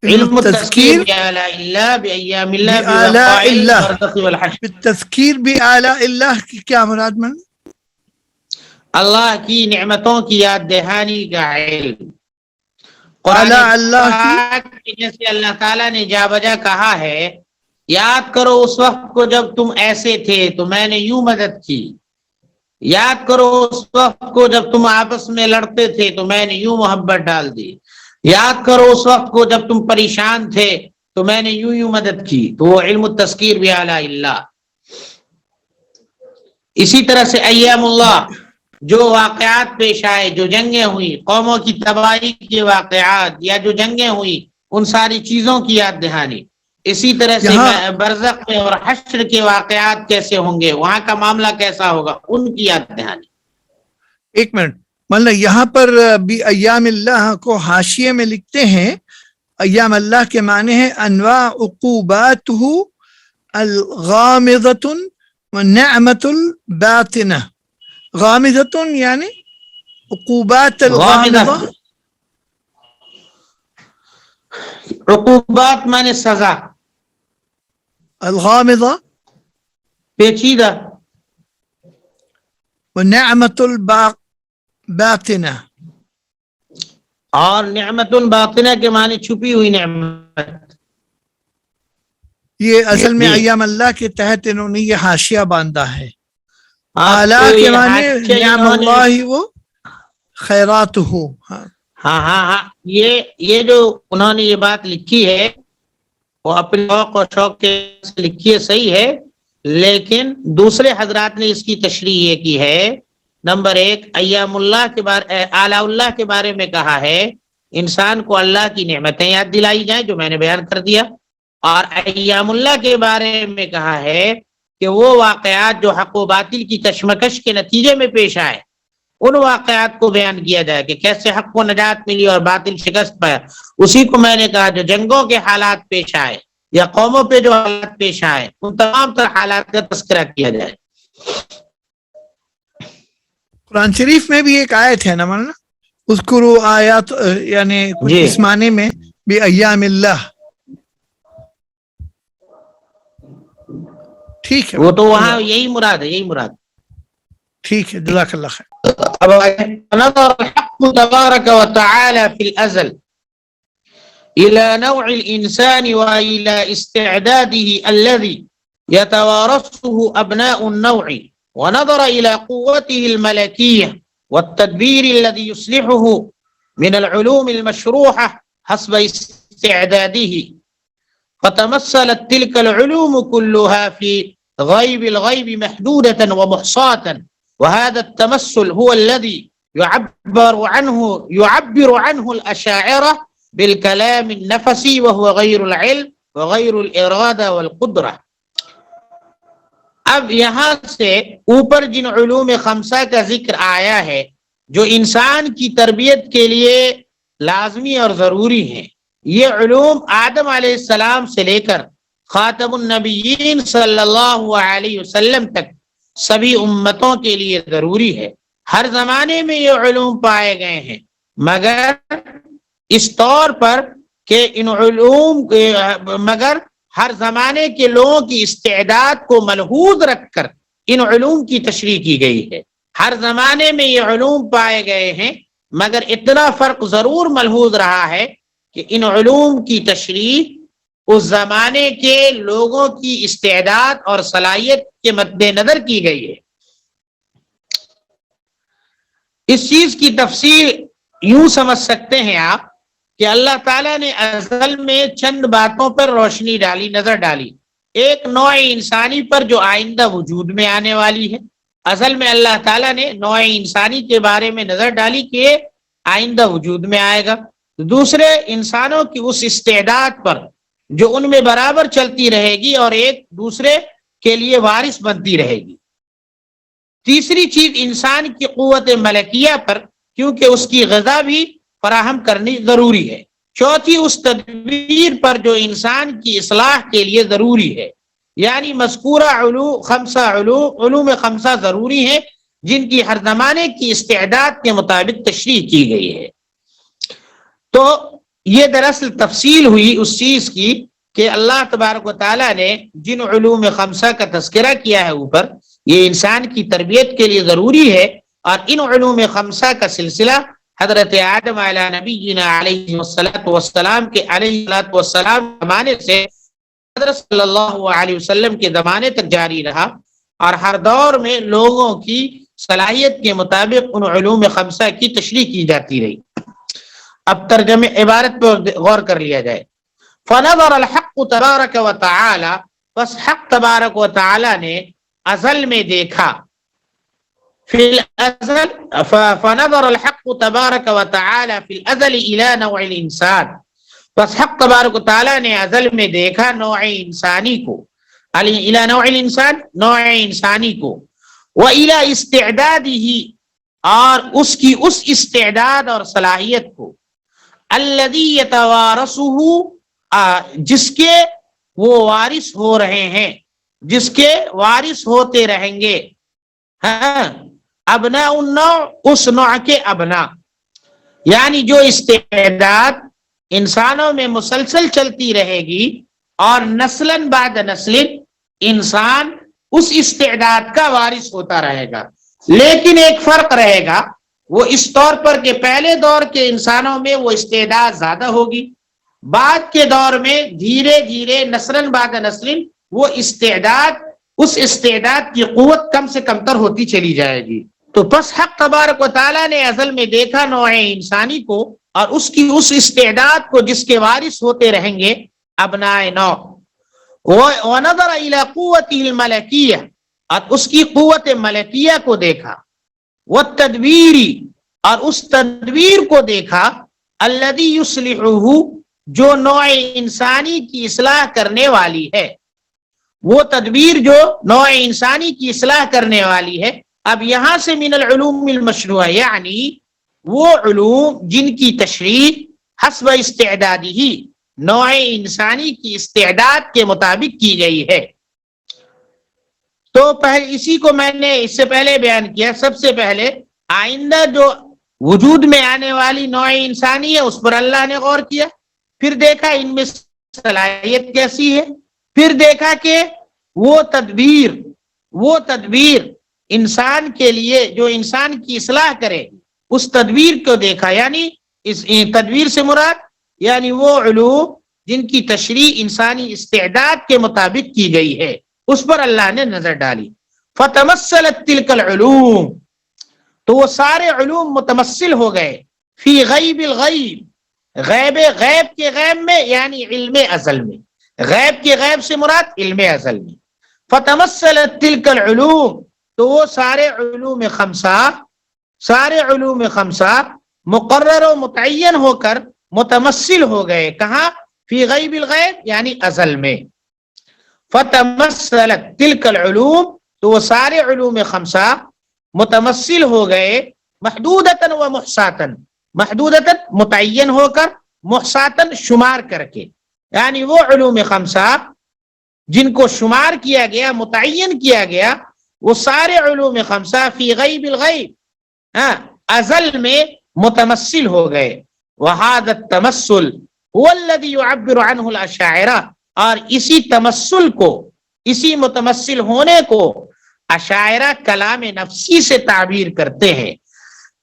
علم التذکیر بآلاء اللہ بایام اللہ بوقائع البرزخ والحشر۔ تذکیر بآلاء اللہ کی کیا مراد من؟ اللہ کی نعمتوں کی یاد دہانی کا علم۔ قرآن اللہ کی جیسے اللہ تعالیٰ نے جا بجا کہا ہے، یاد کرو اس وقت کو جب تم ایسے تھے تو میں نے یوں مدد کی، یاد کرو اس وقت کو جب تم آپس میں لڑتے تھے تو میں نے یوں محبت ڈال دی، یاد کرو اس وقت کو جب تم پریشان تھے تو میں نے یوں مدد کی۔ تو وہ علم التذکیر بآلاء اللہ۔ اسی طرح سے ایام اللہ، جو واقعات پیش آئے، جو جنگیں ہوئی، قوموں کی تباہی کے واقعات یا جو جنگیں ہوئی، ان ساری چیزوں کی یاد دہانی۔ اسی طرح سے برزخ میں اور حشر کے واقعات کیسے ہوں گے، وہاں کا معاملہ کیسا ہوگا، ان کی یاد دہانی۔ ایک منٹ، مطلب یہاں پر بھی ایام اللہ کو حاشیے میں لکھتے ہیں ایام اللہ کے معنی ہے انواع عقوباتہ الغامضۃ ونعمۃ الباطنہ. غامضۃ یعنی عقوبات الغامضہ. عقوبات مانے سزا, الغامضہ پیچیدہ, ونعمۃ الباطنہ اور نعمت باطنہ کے معنی چھپی ہوئی نعمت. یہ اصل میں ایام اللہ کے تحت انہوں نے یہ حاشیہ باندھا ہے. اعلیٰ کے معنی نعم اللہ وہ خیرات ہو. ہاں یہ جو انہوں نے یہ بات لکھی ہے وہ اپنے شوق اور شوق کے لکھی ہے, صحیح ہے, لیکن دوسرے حضرات نے اس کی تشریح یہ کی ہے. نمبر 1, ایام اللہ کے بارے اعلیٰ اللہ کے بارے میں کہا ہے انسان کو اللہ کی نعمتیں یاد دلائی جائیں جو میں نے بیان کر دیا, اور ایام اللہ کے بارے میں کہا ہے کہ وہ واقعات جو حق و باطل کی کشمکش کے نتیجے میں پیش آئے ان واقعات کو بیان کیا جائے کہ کیسے حق کو نجات ملی اور باطل شکست پایا. اسی کو میں نے کہا جو جنگوں کے حالات پیش آئے یا قوموں پہ جو حالات پیش آئے ان تمام تر حالات کا تذکرہ کیا جائے. قرآن شریف میں بھی ایک آیت ہے نا مولانا, اذکروا آیات, یعنی کچھ اس معنی میں بھی ایام اللہ. ٹھیک ہے, وہ تو وہاں یہی مراد ہے, یہی مراد. ٹھیک ہے, جزاک اللہ خیر. نظر الحق تبارك وتعالى في الأزل إلى نوع الإنسان وإلى استعداده الذي يتوارثه أبناء النوع, ونظر إلى قوته الملكية والتدبير الذي يصلحه من العلوم المشروحة حسب استعداده, فتمثلت تلك العلوم كلها في غيب الغيب محدودة ومحصاة, وهذا التمثل هو الذي يعبر عنه الأشاعرة بالكلام النفسي وهو غير العلم وغير الإرادة والقدرة. اب یہاں سے اوپر جن علوم خمسہ کا ذکر آیا ہے جو انسان کی تربیت کے لیے لازمی اور ضروری ہیں, یہ علوم آدم علیہ السلام سے لے کر خاتم النبیین صلی اللہ علیہ وسلم تک سبھی امتوں کے لیے ضروری ہے. ہر زمانے میں یہ علوم پائے گئے ہیں, مگر اس طور پر کہ ان علوم مگر ہر زمانے کے لوگوں کی استعداد کو ملحوظ رکھ کر ان علوم کی تشریح کی گئی ہے. ہر زمانے میں یہ علوم پائے گئے ہیں, مگر اتنا فرق ضرور ملحوظ رہا ہے کہ ان علوم کی تشریح اس زمانے کے لوگوں کی استعداد اور صلاحیت کے مد نظر کی گئی ہے. اس چیز کی تفصیل یوں سمجھ سکتے ہیں آپ کہ اللہ تعالیٰ نے ازل میں چند باتوں پر روشنی ڈالی, نظر ڈالی. ایک نوع انسانی پر جو آئندہ وجود میں آنے والی ہے. ازل میں اللہ تعالیٰ نے نوع انسانی کے بارے میں نظر ڈالی کہ آئندہ وجود میں آئے گا. دوسرے انسانوں کی اس استعداد پر جو ان میں برابر چلتی رہے گی اور ایک دوسرے کے لیے وارث بنتی رہے گی. تیسری چیز انسان کی قوت ملکیہ پر, کیونکہ اس کی غذا بھی فراہم کرنی ضروری ہے. چوتھی اس تدبیر پر جو انسان کی اصلاح کے لیے ضروری ہے, یعنی مذکورہ علوم خمسہ ضروری ہیں جن کی ہر زمانے کی استعداد کے مطابق تشریح کی گئی ہے. تو یہ دراصل تفصیل ہوئی اس چیز کی کہ اللہ تبارک و تعالیٰ نے جن علوم خمسہ کا تذکرہ کیا ہے اوپر, یہ انسان کی تربیت کے لیے ضروری ہے, اور ان علوم خمسہ کا سلسلہ حضرت آدم علیہ نبینا علیہ السلام کے زمانے سے حضرت صلی اللہ علیہ وسلم کے زمانے تک جاری رہا, اور ہر دور میں لوگوں کی صلاحیت کے مطابق ان علوم خمسہ کی تشریح کی جاتی رہی. اب ترجمہ عبارت پر غور کر لیا جائے. فنظر الحق تبارک و تعالی, بس حق تبارک و تعالی نے ازل میں دیکھا. فی الازل فنظر الحق تبارک و تعالی فی الازل الى نوع الانسان, بس حق تبارک و تعالی نے ازل میں دیکھا نوع انسانی کو, الى نوع الانسان, نوع انسانی کو, والى استعداده, اور اس کی اس استعداد اور صلاحیت کو الذی یتوارثہ جس کے وہ وارث ہو رہے ہیں، جس کے وارث ہوتے رہیں گے، ہاں ابناء النوع، اس نوع کے ابنا، یعنی جو استعداد انسانوں میں مسلسل چلتی رہے گی اور نسلاً بعد نسل انسان اس استعداد کا وارث ہوتا رہے گا۔ لیکن ایک فرق رہے گا، وہ اس طور پر کہ پہلے دور کے انسانوں میں وہ استعداد زیادہ ہوگی، بعد کے دور میں دھیرے دھیرے نسلاً بعد نسل وہ استعداد، اس استعداد کی قوت کم سے کم تر ہوتی چلی جائے گی۔ تو پس حق تبارک و تعالیٰ نے ازل میں دیکھا نوع انسانی کو اور اس کی اس استعداد کو جس کے وارث ہوتے رہیں گے ابناء نوع، وَنَظَرَ إِلَى قُوَّتِهِ الْمَلَكِيَّةِ، اور اس کی قوت ملکیہ کو دیکھا، وَالتَّدْبِيرِ، اور اس تدبیر کو دیکھا، الَّذِي يُصْلِحُهُ، جو نوع انسانی کی اصلاح کرنے والی ہے، وہ تدبیر جو نوع انسانی کی اصلاح کرنے والی ہے۔ اب یہاں سے من العلوم المشروعہ، یعنی وہ علوم جن کی تشریح حسب استعدادی ہی، نوع انسانی کی استعداد کے مطابق کی گئی ہے۔ تو اسی کو میں نے اس سے پہلے بیان کیا، سب سے پہلے آئندہ جو وجود میں آنے والی نوع انسانی ہے اس پر اللہ نے غور کیا، پھر دیکھا ان میں صلاحیت کیسی ہے، پھر دیکھا کہ وہ تدبیر انسان کے لیے جو انسان کی اصلاح کرے، اس تدبیر کو دیکھا، یعنی اس تدبیر سے مراد یعنی وہ علوم جن کی تشریح انسانی استعداد کے مطابق کی گئی ہے، اس پر اللہ نے نظر ڈالی۔ فتمثلت تلک العلوم، تو وہ سارے علوم متمثل ہو گئے، فی غیب الغیب، غیب کے غیب میں، یعنی علم ازل میں، غیب کے غیب سے مراد علم ازل میں۔ فتمثلت تلک العلوم، تو وہ سارے علوم خمسہ مقرر و متعین ہو کر متمثل ہو گئے، کہاں؟ فی غیب الغیب، یعنی ازل میں۔ فتمثلت تلک العلوم، تو وہ سارے علوم خمسہ متمثل ہو گئے، محدودتاً و محصاتاً، محدودتاً متعین ہو کر، محصاتاً شمار کر کے، یعنی وہ علوم خمسہ جن کو شمار کیا گیا، متعین کیا گیا، وہ سارے علوم خمسہ فی غیب الغیب، ازل میں متمثل ہو گئے۔ وَهَذَا التَّمَثُّلُ هُوَ الَّذِي يُعَبِّرُ عَنْهُ الْأَشَاعِرَةُ، اور اسی تمثل کو، اسی متمثل ہونے کو اشاعرہ کلام نفسی سے تعبیر کرتے ہیں،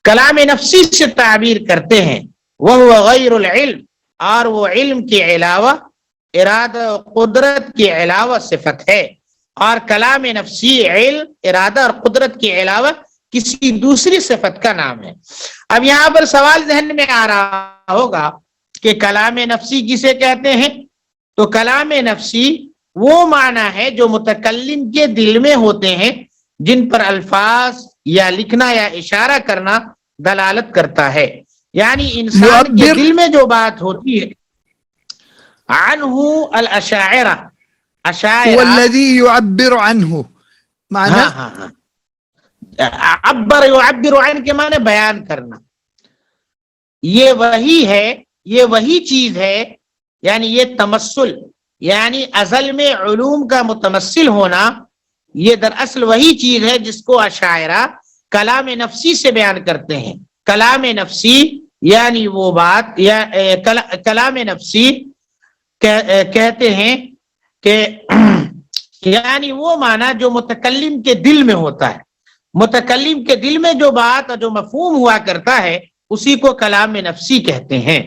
کلام نفسی سے تعبیر کرتے ہیں۔ وَهُوَ غَيْرُ الْعِلْمِ، اور وہ علم کے علاوہ، ارادہ و قدرت کے علاوہ صفت ہے، اور کلام نفسی علم، ارادہ اور قدرت کے علاوہ کسی دوسری صفت کا نام ہے۔ اب یہاں پر سوال ذہن میں آ رہا ہوگا کہ کلام نفسی کسے کہتے ہیں؟ تو کلام نفسی وہ معنی ہے جو متکلم کے دل میں ہوتے ہیں، جن پر الفاظ یا لکھنا یا اشارہ کرنا دلالت کرتا ہے، یعنی انسان کے دل میں جو بات ہوتی ہے۔ عنہ الاشاعرہ، والذی یعبر عنہ، معنی عبر یعبر عن کے معنی بیان کرنا، یہ وہی ہے، یہ وہی چیز ہے، یعنی یہ تمثل، یعنی ازل میں علوم کا متمثل ہونا، یہ دراصل وہی چیز ہے جس کو اشاعرہ کلام نفسی سے بیان کرتے ہیں۔ کلام نفسی یعنی وہ بات، یا کلام نفسی کہتے ہیں کہ یعنی وہ معنی جو متکلم کے دل میں ہوتا ہے، متکلم کے دل میں جو بات اور جو مفہوم ہوا کرتا ہے اسی کو کلام نفسی کہتے ہیں۔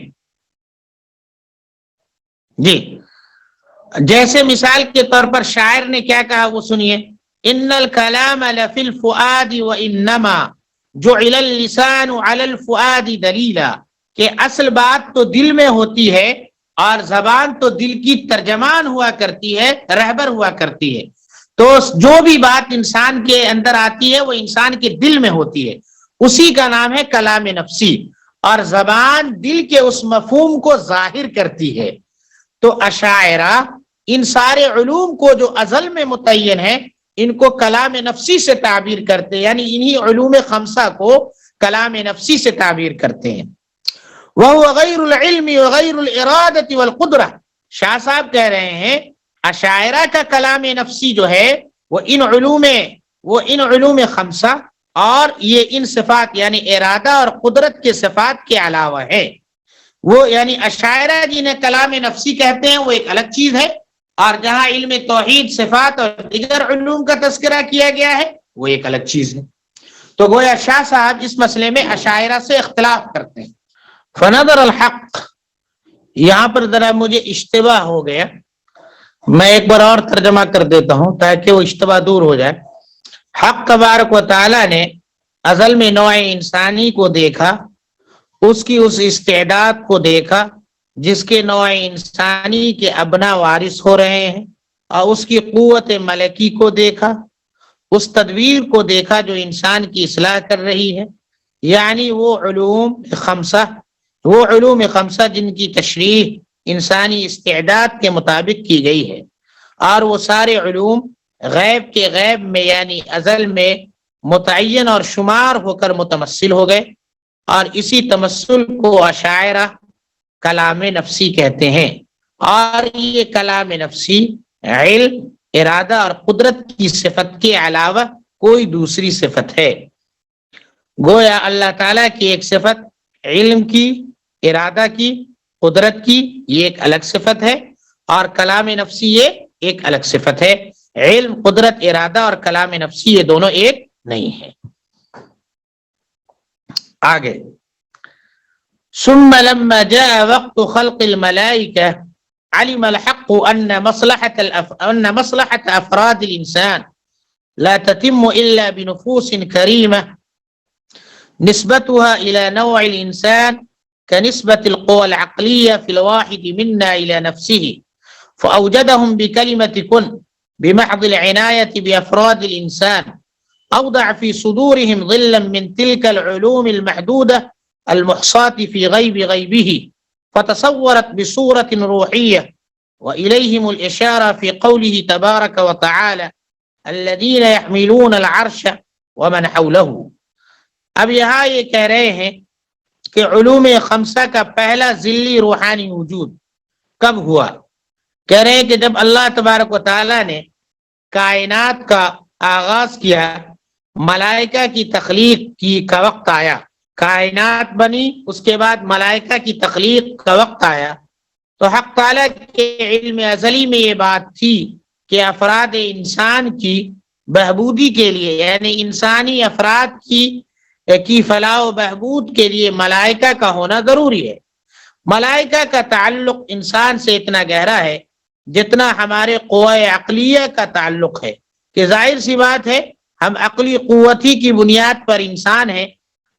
جی، جیسے مثال کے طور پر شاعر نے کیا کہا وہ سنیے، ان الکلام لفی الفؤاد وانما جعل اللسان علی الفؤاد دلیلا، کہ اصل بات تو دل میں ہوتی ہے اور زبان تو دل کی ترجمان ہوا کرتی ہے، رہبر ہوا کرتی ہے۔ تو جو بھی بات انسان کے اندر آتی ہے وہ انسان کے دل میں ہوتی ہے، اسی کا نام ہے کلام نفسی، اور زبان دل کے اس مفہوم کو ظاہر کرتی ہے۔ تو اشاعرہ ان سارے علوم کو جو ازل میں متعین ہے ان کو کلام نفسی سے تعبیر کرتے، یعنی انہی علوم خمسہ کو کلام نفسی سے تعبیر کرتے ہیں. وَهُوَ غَيْرُ الْعِلْمِ وَغَيْرُ الْإِرَادَةِ وَالْقُدْرَةِ. شاہ صاحب کہہ رہے ہیں اشاعرہ کا کلام نفسی جو ہے وہ ان علوم خمسہ اور یہ ان صفات یعنی ارادہ اور قدرت کے صفات کے علاوہ ہے. وہ یعنی اشاعرہ جنہیں کلام نفسی کہتے ہیں وہ ایک الگ چیز ہے، اور جہاں علم توحید، صفات اور دیگر علوم کا تذکرہ کیا گیا ہے وہ ایک الگ چیز ہے. تو گویا شاہ صاحب اس مسئلے میں اشاعرہ سے اختلاف کرتے ہیں. فنظر الحق، یہاں پر ذرا مجھے اشتباہ ہو گیا، میں ایک بار اور ترجمہ کر دیتا ہوں تاکہ وہ اشتباہ دور ہو جائے. حق تبارک و تعالی نے ازل میں نوع انسانی کو دیکھا، اس کی اس استعداد کو دیکھا جس کے نوع انسانی کے ابنا وارث ہو رہے ہیں، اور اس کی قوت ملکی کو دیکھا، اس تدبیر کو دیکھا جو انسان کی اصلاح کر رہی ہے. یعنی وہ علوم خمسہ جن کی تشریح انسانی استعداد کے مطابق کی گئی ہے، اور وہ سارے علوم غیب کے غیب میں یعنی ازل میں متعین اور شمار ہو کر متمثل ہو گئے، اور اسی تمثل کو اشاعرہ کلام نفسی کہتے ہیں. اور یہ کلام نفسی علم، ارادہ اور قدرت کی صفت کے علاوہ کوئی دوسری صفت ہے. گویا اللہ تعالیٰ کی ایک صفت علم کی، ارادہ کی، قدرت کی، یہ ایک الگ صفت ہے، اور کلام نفسی یہ ایک الگ صفت ہے. علم، قدرت، ارادہ اور کلام نفسی یہ دونوں ایک نہیں ہے. آگے ثم لما جاء وقت خلق الملائكة علم الحق أن مصلحة أفراد الإنسان لا تتم إلا بنفوس كريمة نسبتها إلى نوع الإنسان كنسبة القوى العقلية في الواحد منا إلى نفسه، فأوجدهم بكلمة كن بمحض العناية بأفراد الإنسان، أوضع في صدورهم ظلا من تلك العلوم المحدودة المحصاة في غيبه، فتصورت بصورة روحية، وإليهم الإشارة في قوله تبارك وتعالى الذين يحملون العرش ومن حوله. اب یہاں یہ کہہ رہے ہیں کہ علوم خمسہ کا پہلا ذلی روحانی وجود کب ہوا؟ کہہ رہے ہیں کہ جب اللہ تبارک و تعالیٰ نے کائنات کا آغاز کیا، ملائکہ کی تخلیق کی کا وقت آیا، کائنات بنی، اس کے بعد ملائکہ کی تخلیق کا وقت آیا، تو حق تعالیٰ کے علم ازلی میں یہ بات تھی کہ افراد انسان کی بہبودی کے لیے یعنی انسانی افراد کی فلاح و بہبود کے لیے ملائکہ کا ہونا ضروری ہے. ملائکہ کا تعلق انسان سے اتنا گہرا ہے جتنا ہمارے قوہ عقلیہ کا تعلق ہے، کہ ظاہر سی بات ہے ہم عقلی قوت ہی کی بنیاد پر انسان ہیں.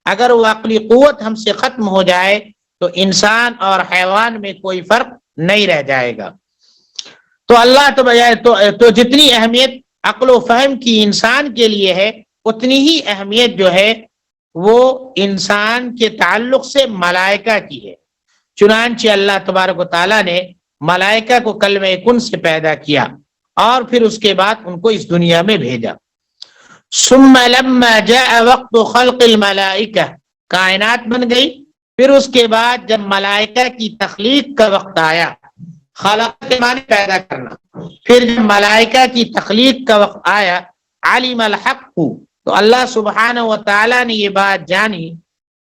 اگر وہ عقلی قوت ہم سے ختم ہو جائے تو انسان اور حیوان میں کوئی فرق نہیں رہ جائے گا. تو اللہ تو جتنی اہمیت عقل و فہم کی انسان کے لیے ہے، اتنی ہی اہمیت جو ہے وہ انسان کے تعلق سے ملائکہ کی ہے. چنانچہ اللہ تبارک و تعالیٰ نے ملائکہ کو کلمہ کن سے پیدا کیا اور پھر اس کے بعد ان کو اس دنیا میں بھیجا. ثم لما جاء وقت خلق الملائکہ، کائنات بن گئی، پھر اس کے بعد جب ملائکہ کی تخلیق کا وقت آیا، خلق کے معنی پیدا کرنا، پھر جب ملائکہ کی تخلیق کا وقت آیا، علم الحق، تو اللہ سبحانہ و تعالیٰ نے یہ بات جانی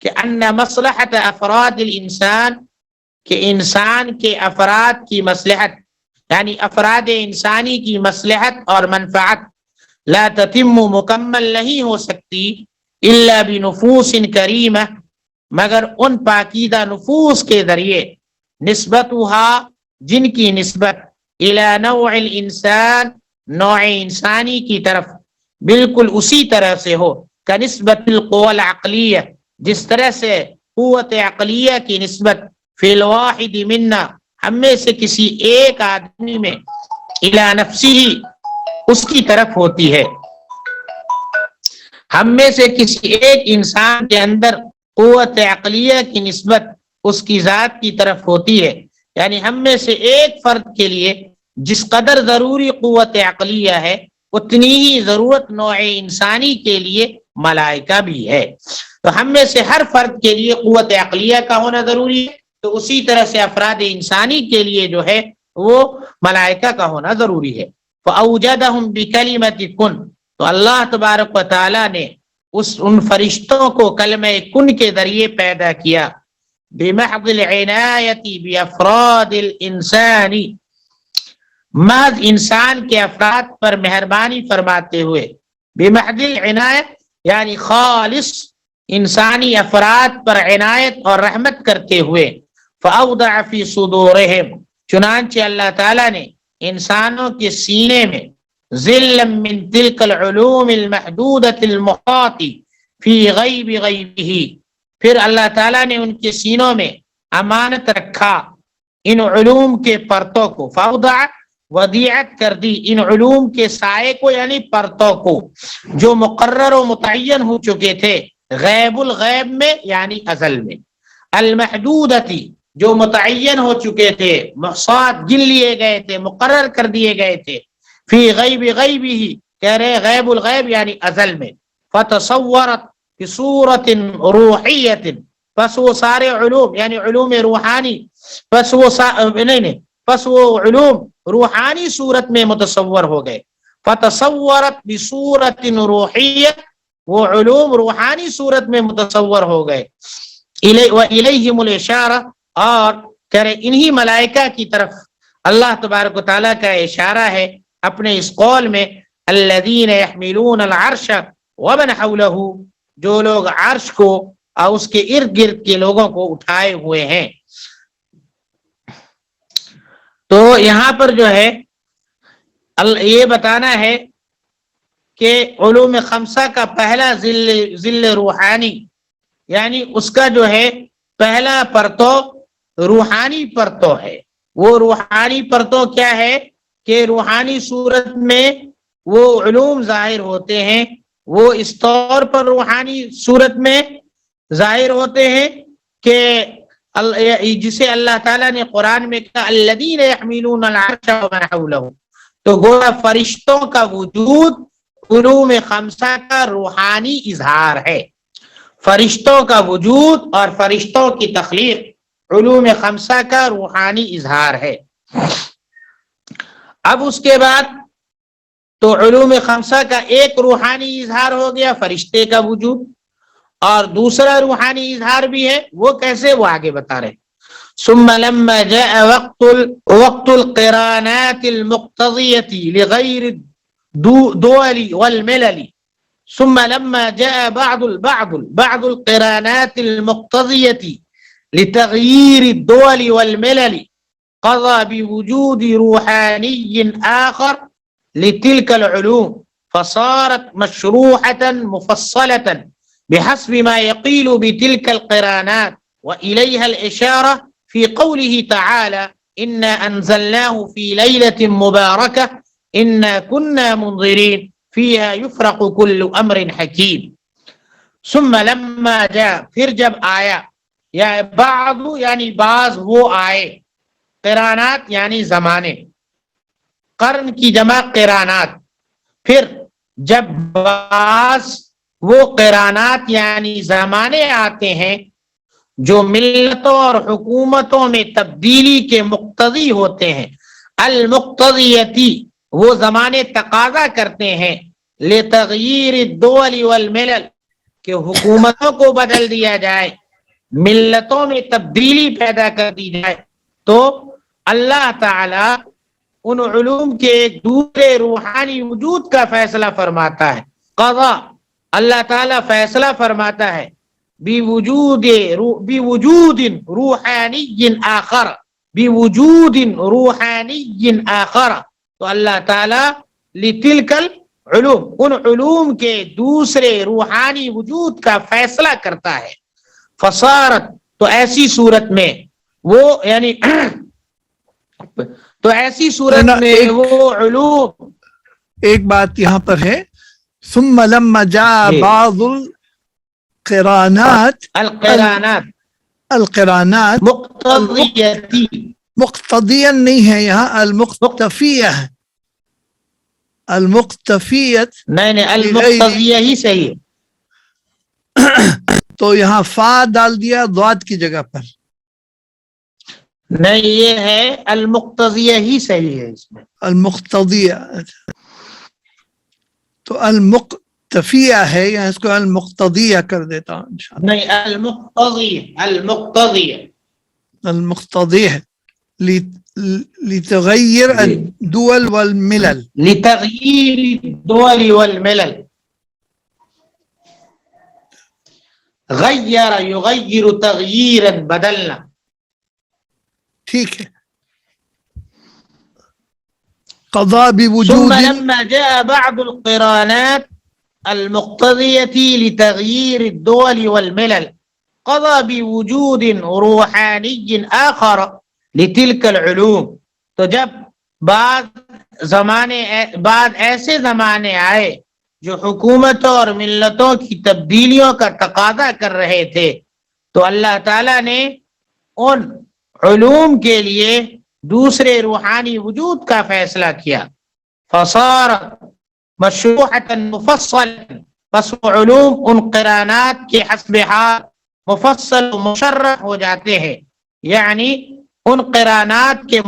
کہ ان مصلحت افراد الانسان، کہ انسان کے افراد کی مصلحت یعنی افراد انسانی کی مصلحت اور منفعت لا تتم، مکمل نہیں ہو سکتی، الا بنفوس کریمہ، مگر ان پاکیدہ نفوس کے ذریعے، نسبتها، جن کی نسبت الی نوع الانسان، نوع انسانی کی طرف بالکل اسی طرح سے ہو، کنسبت القوى العقلیہ، جس طرح سے قوت عقلیہ کی نسبت فی الواحد منا، ہم میں سے کسی ایک آدمی میں، الی نفسہ، اس کی طرف ہوتی ہے. ہم میں سے کسی ایک انسان کے اندر قوت عقلیہ کی نسبت اس کی ذات کی طرف ہوتی ہے. یعنی ہم میں سے ایک فرد کے لیے جس قدر ضروری قوت عقلیہ ہے اتنی ہی ضرورت نوع انسانی کے لیے ملائکہ بھی ہے. تو ہم میں سے ہر فرد کے لیے قوت عقلیہ کا ہونا ضروری ہے، تو اسی طرح سے افراد انسانی کے لیے جو ہے وہ ملائکہ کا ہونا ضروری ہے. فَأَوْجَدَهُمْ بِكَلِمَةِ كُن، تو اللہ تبارک و تعالیٰ نے ان فرشتوں کو کلمہ کن کے ذریعے پیدا کیا. بِمَحْضِ الْعِنَایَةِ بِأَفْرَادِ الْإِنسَانِ، محض انسان کے افراد پر مہربانی فرماتے ہوئے. بِمَحْضِ الْعِنَایَةِ یعنی خالص انسانی افراد پر عنایت اور رحمت کرتے ہوئے. فَأَوْضَعَ فِي صُدُورِهِمْ، چنانچہ اللہ تعالیٰ نے انسانوں کے سینے میں ظِلًّا مِّن تِلْكَ الْعُلُومِ الْمَحْدُودَةِ الْمُحَاطِ فِي غَيْبِ غَيْبِهِ، پھر اللہ تعالیٰ نے ان کے سینوں میں امانت رکھا ان علوم کے پرتوں کو. فَأَوْضَعَ ودیعت کر دی ان علوم کے سائے کو یعنی پرتوں کو جو مقرر و متعین ہو چکے تھے غیب الغیب میں یعنی ازل میں. المحدودتی جو متعین ہو چکے تھے، محصات گن لیے گئے تھے، مقرر کر دیے گئے تھے. فی غیب غیبی ہی کہہ رہے غیب الغیب یعنی ازل میں. فتصورت بصورت روحیت، پس وہ سارے علوم یعنی علوم روحانی، پس وہ علوم روحانی صورت میں متصور ہو گئے. فتصورت بصورت روحیت، وہ علوم روحانی صورت میں متصور ہو گئے. وَإِلَيْهِمُ الْإِشَارَةُ، اور کرے انہی ملائکہ کی طرف اللہ تبارک و تعالیٰ کا اشارہ ہے اپنے اس قول میں. الَّذِينَ يَحْمِلُونَ الْعَرْشَ وَمَنْ حَوْلَهُ، جو لوگ عرش کو اور اس کے ارد گرد کے لوگوں کو اٹھائے ہوئے ہیں. تو یہاں پر جو ہے یہ بتانا ہے کہ علوم خمسہ کا پہلا ذل روحانی یعنی اس کا جو ہے پہلا پرتو روحانی پرتو ہے. وہ روحانی پرتو کیا ہے کہ روحانی صورت میں وہ علوم ظاہر ہوتے ہیں. وہ اس طور پر روحانی صورت میں ظاہر ہوتے ہیں کہ جسے اللہ تعالیٰ نے قرآن میں کہا الذین یحملون العرش ومن حولہ، تو گویا فرشتوں کا وجود علوم خمسہ کا روحانی اظہار ہے. فرشتوں کا وجود اور فرشتوں کی تخلیق علوم خمسہ کا روحانی اظہار ہے. اب اس کے بعد تو علوم خمسہ کا ایک روحانی اظہار ہو گیا فرشتے کا وجود، اور دوسرا روحانی اظہار بھی ہے. وہ کیسے؟ وہ آگے بتا رہے. ثم لما جاء وقت القرانات المقتضية لغير الدول والملل، ثم لما جاء بعض القرانات المقتضية لتغيير الدول والملل قضى بوجود روحاني آخر لتلك العلوم فصارت مشروحة مفصلة بحسب ما يقيل بتلك القرانات. وإليها الإشارة في قوله تعالى إنا أنزلناه في ليلة مباركة إنا كنا منظرين فيها يفرق كل أمر حكيم. ثم لما جاء، پھر جب آیا، یا بعض یعنی بعض وہ آئے، قرانات یعنی زمانے، قرن کی جمع قرانات. پھر جب بعض وہ قرانات یعنی زمانے آتے ہیں جو ملتوں اور حکومتوں میں تبدیلی کے مقتضی ہوتے ہیں. المقتضیتی، وہ زمانے تقاضا کرتے ہیں لتغییر الدول والملل، کہ حکومتوں کو بدل دیا جائے، ملتوں میں تبدیلی پیدا کر دی جائے. تو اللہ تعالی ان علوم کے دوسرے روحانی وجود کا فیصلہ فرماتا ہے. قضا، اللہ تعالیٰ فیصلہ فرماتا ہے بوجود روحانی آخر، بوجود روحانی آخر. تو اللہ تعالیٰ لتلک العلوم، ان علوم کے دوسرے روحانی وجود کا فیصلہ کرتا ہے. فصارت، تو ایسی صورت میں وہ یعنی تو ایسی صورت میں وہ علوم. ایک بات یہاں پر ہے، ثم لما جاء بعض القرانات مقتضیہ نہیں ہے، یہاں المقتفیہ ہے. المقتفیت نہیں المقتضیہ ہی صحیح ہے. تو یہاں فا ڈال دیا ضاد کی جگہ پر. نہیں یہ ہے المقتضیہ ہی صحیح ہے اس میں. المقتضیہ تو المقتفیہ ہے یا اس کو المقتضیہ کر دیتا ہوں انشاءاللہ. نہیں المقتضیہ المقتضیہ لتغیر الدول والملل. لتغییر الدول والملل. غیر یغیر تغییرا بدلنا. ٹھیک ہے. قضا ثم بوجود لما جاء بعض القرانات المقتضية لتغيير الدول والملل قضى بوجود روحاني آخر لتلك العلوم. تو جب بعد ایسے زمانے آئے جو حکومتوں اور ملتوں کی تبدیلیوں کا تقاضا کر رہے تھے تو اللہ تعالیٰ نے ان علوم کے لیے دوسرے روحانی وجود کا فیصلہ کیا. فصارت مشروحة مفصل. پس علوم ان قرانات کے حسب حال مفصل و مشرح ہو جاتے ہیں. یعنی ان قرانات کے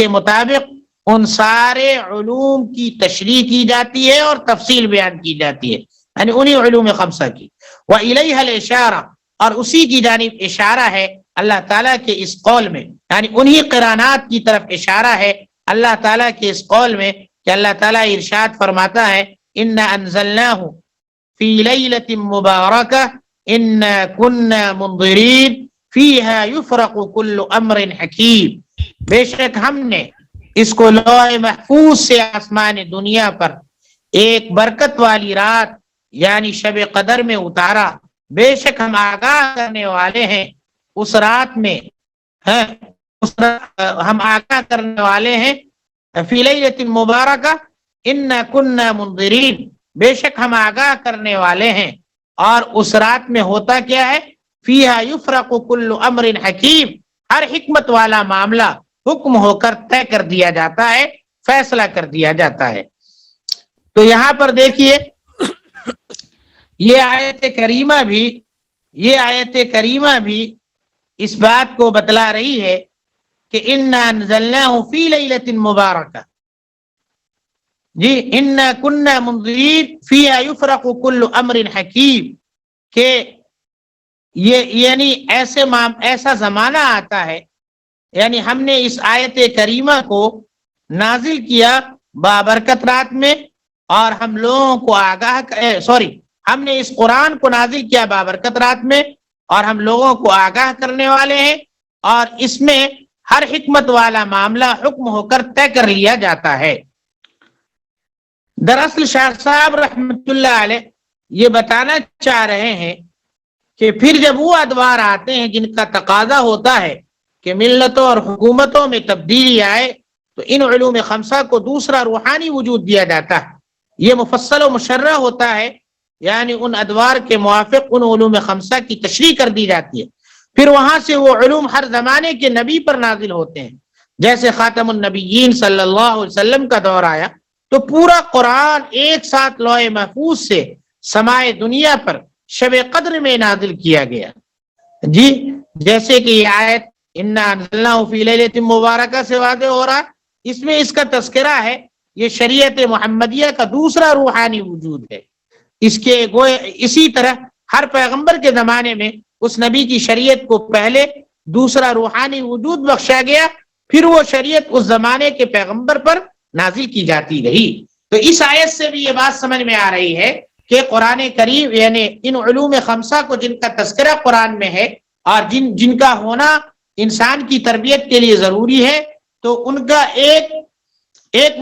مطابق ان سارے علوم کی تشریح کی جاتی ہے اور تفصیل بیان کی جاتی ہے. یعنی انہی علوم خمسہ کی. وَإِلَيْهَا الْإِشَارَةُ اور اسی کی جانب اشارہ ہے اللہ تعالیٰ کے اس قول میں. یعنی انہی قرانات کی طرف اشارہ ہے اللہ تعالیٰ کے اس قول میں کہ اللہ تعالیٰ ارشاد فرماتا ہے اِنَّا أَنزَلْنَاهُ فِي لَيْلَةٍ مُبَارَكَةٍ إِنَّا كُنَّا مُنظِرِينَ فِيهَا يُفْرَقُ كُلُّ أَمْرٍ حَكِيمٍ. بے شک ہم نے اس کو لوح محفوظ سے آسمان دنیا پر ایک برکت والی رات یعنی شب قدر میں اتارا. بے شک ہم آگاہ کرنے والے ہیں اس رات میں ہم آگاہ کرنے والے ہیں. فی لیلۃ مبارکہ انا کنا منذرین. بے شک ہم آگاہ کرنے والے ہیں. اور اس رات میں ہوتا کیا ہے؟ فیہا یفرق کل امر حکیم. ہر حکمت والا معاملہ حکم ہو کر طے کر دیا جاتا ہے، فیصلہ کر دیا جاتا ہے. تو یہاں پر دیکھیے یہ آیت کریمہ بھی اس بات کو بتلا رہی ہے کہ انا انزلناہ فی لیلۃ مبارکہ. جی انا کنا منذرین فیہا یفرق کل امر حکیم. کہ یہ یعنی ایسا زمانہ آتا ہے، یعنی ہم نے اس آیت کریمہ کو نازل کیا بابرکت رات میں اور ہم لوگوں کو ہم نے اس قرآن کو نازل کیا بابرکت رات میں اور ہم لوگوں کو آگاہ کرنے والے ہیں. اور اس میں ہر حکمت والا معاملہ حکم ہو کر طے کر لیا جاتا ہے. دراصل شاہ صاحب رحمت اللہ علیہ یہ بتانا چاہ رہے ہیں کہ پھر جب وہ ادوار آتے ہیں جن کا تقاضا ہوتا ہے کہ ملتوں اور حکومتوں میں تبدیلی آئے تو ان علوم خمسہ کو دوسرا روحانی وجود دیا جاتا ہے. یہ مفصل و مشرح ہوتا ہے، یعنی ان ادوار کے موافق ان علوم خمسہ کی تشریح کر دی جاتی ہے. پھر وہاں سے وہ علوم ہر زمانے کے نبی پر نازل ہوتے ہیں. جیسے خاتم النبیین صلی اللہ علیہ وسلم کا دور آیا تو پورا قرآن ایک ساتھ لوح محفوظ سے سمائے دنیا پر شب قدر میں نازل کیا گیا. جی جیسے کہ یہ آیت انا انزلناہ فی لیلۃ مبارکہ سے واضح ہو رہا ہے، اس میں اس کا تذکرہ ہے. یہ شریعت محمدیہ کا دوسرا روحانی وجود ہے. اسی طرح ہر پیغمبر کے زمانے میں اس نبی کی شریعت کو پہلے دوسرا روحانی وجود بخشا گیا، پھر وہ شریعت اس زمانے کے پیغمبر پر نازل کی جاتی رہی. تو اس آیت سے بھی یہ بات سمجھ میں آ رہی ہے کہ قرآن کریم یعنی ان علوم خمسہ کو جن کا تذکرہ قرآن میں ہے اور جن کا ہونا انسان کی تربیت کے لیے ضروری ہے، تو ان کا ایک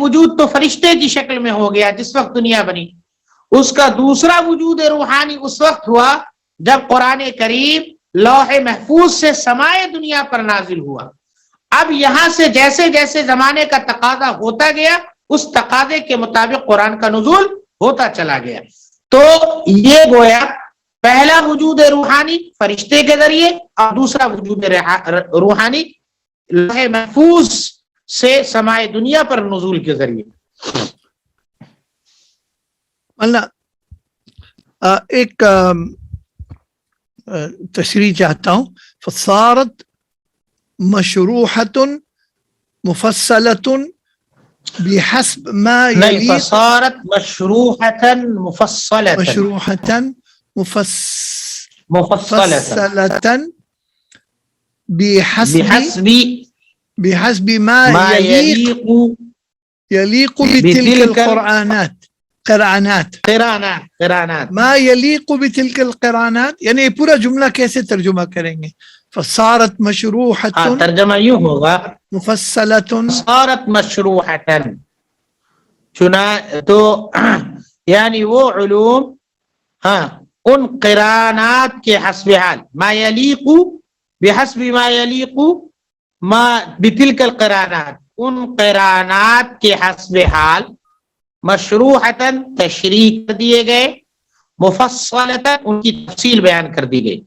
وجود تو فرشتے کی شکل میں ہو گیا جس وقت دنیا بنی. اس کا دوسرا وجود روحانی اس وقت ہوا جب قرآن کریم لوح محفوظ سے سمائے دنیا پر نازل ہوا. اب یہاں سے جیسے جیسے زمانے کا تقاضا ہوتا گیا اس تقاضے کے مطابق قرآن کا نزول ہوتا چلا گیا. تو یہ گویا پہلا وجود روحانی فرشتے کے ذریعے اور دوسرا وجود روحانی لوح محفوظ سے سمائے دنیا پر نزول کے ذریعے. اللہ ایک تشریح چاہتا ہوں. فصارت مشروحة مفصلة بحسب ما يليق. فصارت مشروحة مفصلة. مشروحة مفصلة بحسب ما يليق بتلك القرآنات. قرانات ما يليق بتلك القرانات، یعنی پورا جملہ کیسے ترجمہ کریں گے؟ فصارت مشروحة، ترجمہ یوں ہوگا مفصلة، صارت مشروحة، چنا تو یعنی وہ علوم ان قرانات کے حسب حال، ما يليق بحسب ما يليق ما بتلك القرانات، ان قرانات کے حسب حال مشروحتاً تشریح کر دیے گئے، مفصلتاً ان کی تفصیل بیان کر دی گئی.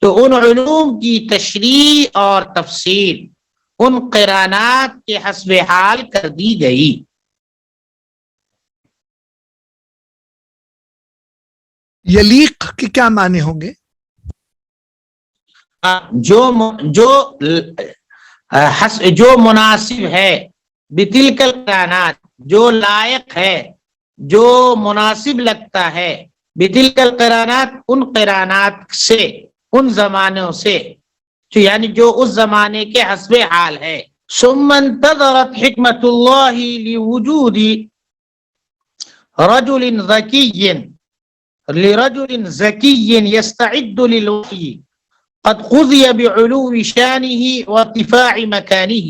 تو ان علوم کی تشریح اور تفصیل ان قرانات کے حسب حال کر دی گئی. یلیق کے کیا معنی ہوں گے؟ جو مناسب ہے، بتلک القرانات، جو لائق ہے، جو مناسب لگتا ہے، بتلک القرانات، ان قرانات سے، ان زمانوں سے، یعنی جو اس زمانے کے حسب حال ہے. ثم انتظرت حکمت اللہ لوجود رجل ذکی يستعد للوحی قد قضی بعلو شانه وارتفاع مكانه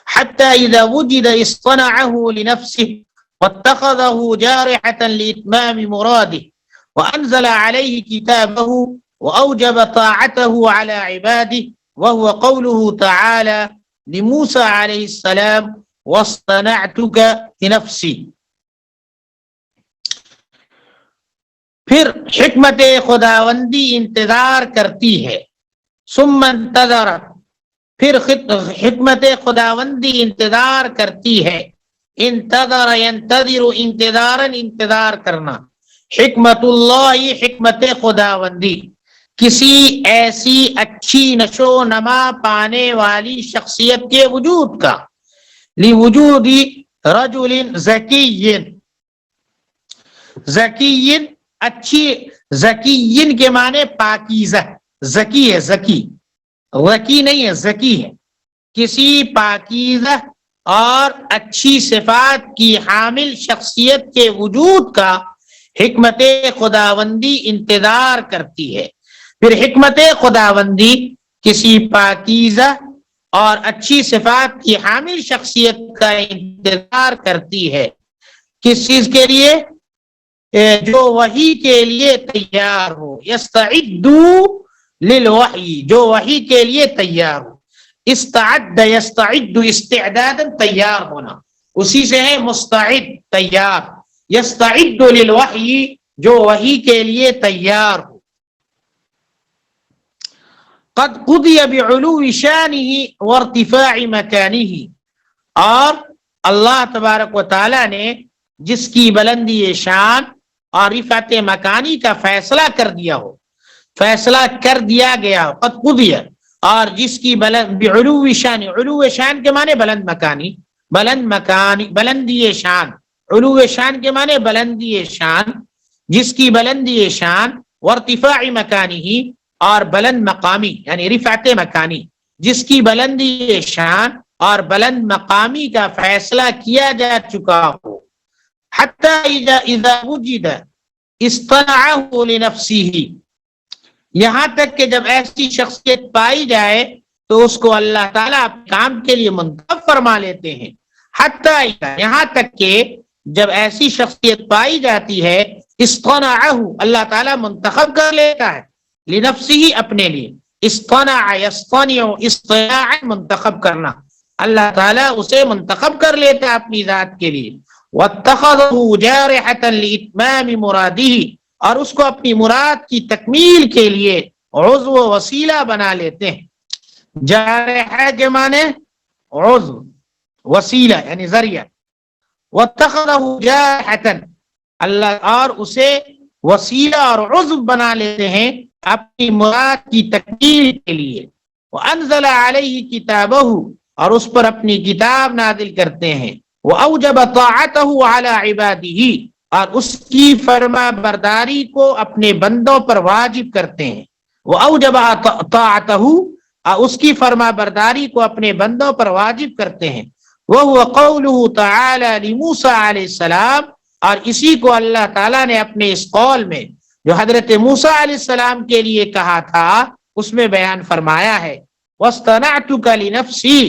حتى إذا وجد اصطنعه لنفسه واتخذه جارحة لإتمام مراده وأنزل عليه كتابه وأوجب طاعته على عباده، وهو قوله تعالى لموسى عليه السلام واصطنعتك لنفسي. پھر حکمت خداوندی انتظار کرتی ہے. ثم انتظرت، پھر حکمت خداوندی انتظار کرتی ہے. انتظر ینتظر انتظارا، انتظار کرنا. حکمت اللہ، حکمت خداوندی، کسی ایسی اچھی نشو و نما پانے والی شخصیت کے وجود کا. لوجود رجل ذکی، ذکی اچھی، ذکی کے معنی پاکیزہ، ذکی ہے، ذکی وکی نہیں ہے، ذکی ہے. کسی پاکیزہ اور اچھی صفات کی حامل شخصیت کے وجود کا حکمت خداوندی انتظار کرتی ہے. پھر حکمت خداوندی کسی پاکیزہ اور اچھی صفات کی حامل شخصیت کا انتظار کرتی ہے. کس چیز کے لیے؟ جو وحی کے لیے تیار ہو. یستعدو للوحی، جو وحی کے لیے تیار ہو. استعد یستعد استعدادا، تیار ہونا، اسی سے ہے مستعد، تیار. یستعد للوحی، جو وحی کے لیے تیار ہو. قد قضی بعلو شانہ وارتفاع مکانہ، اور اللہ تبارک و تعالی نے جس کی بلندی شان اور رفعت مکانی کا فیصلہ کر دیا ہو، فیصلہ کر دیا گیا ہو. قد قضی، اور جس کی بعلو شان، علو شان کے معنی بلند مکانی، بلند مکانی، بلندی شان. علو شان کے معنی بلندی شان، جس کی بلندی شان، وارتفاع مکانی، اور بلند مقامی یعنی رفعت مکانی، جس کی بلندی شان اور بلند مقامی کا فیصلہ کیا جا چکا ہو. حتی اذا وجد اصطنعه لنفسه، یہاں تک کہ جب ایسی شخصیت پائی جائے تو اس کو اللہ تعالیٰ اپنے کام کے لیے منتخب فرما لیتے ہیں. حتی، یہاں تک کہ جب ایسی شخصیت پائی جاتی ہے، اصطنعه، اللہ تعالیٰ منتخب کر لیتا ہے، لنفسه، اپنے لیے. اصطنع یصطنع، اصطناعا منتخب کرنا، اللہ تعالیٰ اسے منتخب کر لیتا ہے اپنی ذات کے لیے. واتخذه جارحة لإتمام مراده، اور اس کو اپنی مراد کی تکمیل کے لیے عضو و وسیلہ بنا لیتے ہیں. جارحہ کے معنی عضو، وسیلہ یعنی ذریعہ. وَاتَّخَذَهُ جَارِحَةً، اللہ اور اسے وسیلہ اور عضو بنا لیتے ہیں اپنی مراد کی تکمیل کے لیے. وَأَنزَلَ عَلَيْهِ كِتَابَهُ، اور اس پر اپنی کتاب نازل کرتے ہیں. وَأَوْجَبَ طَاعَتَهُ عَلَى عِبَادِهِ، اور اس کی فرما برداری کو اپنے بندوں پر واجب کرتے ہیں. وَأَوْجَبَ طَاعَتَهُ، اس کی فرما برداری کو اپنے بندوں پر واجب کرتے ہیں. وَهُوَ قَوْلُهُ تَعَالَى لِمُوسَىٰ علیہ السلام، اور اسی کو اللہ تعالیٰ نے اپنے اس قول میں جو حضرت موسیٰ علیہ السلام کے لیے کہا تھا اس میں بیان فرمایا ہے. وَاصْطَنَعْتُكَ لِنَفْسِي،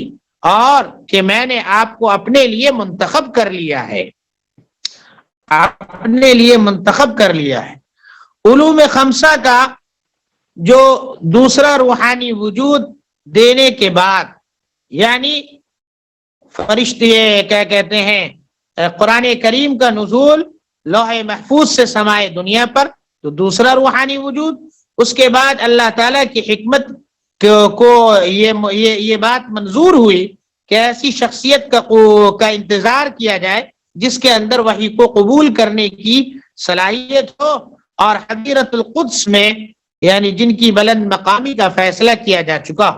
اور کہ میں نے آپ کو اپنے لیے منتخب کر لیا ہے، اپنے لیے منتخب کر لیا ہے. علوم خمسہ کا جو دوسرا روحانی وجود دینے کے بعد، یعنی فرشتے کیا کہتے ہیں قرآن کریم کا نزول لوح محفوظ سے سمائے دنیا پر، تو دوسرا روحانی وجود. اس کے بعد اللہ تعالیٰ کی حکمت کو یہ بات منظور ہوئی کہ ایسی شخصیت کا انتظار کیا جائے جس کے اندر وحی کو قبول کرنے کی صلاحیت ہو، اور حضرت القدس میں یعنی جن کی بلند مقامی کا فیصلہ کیا جا چکا.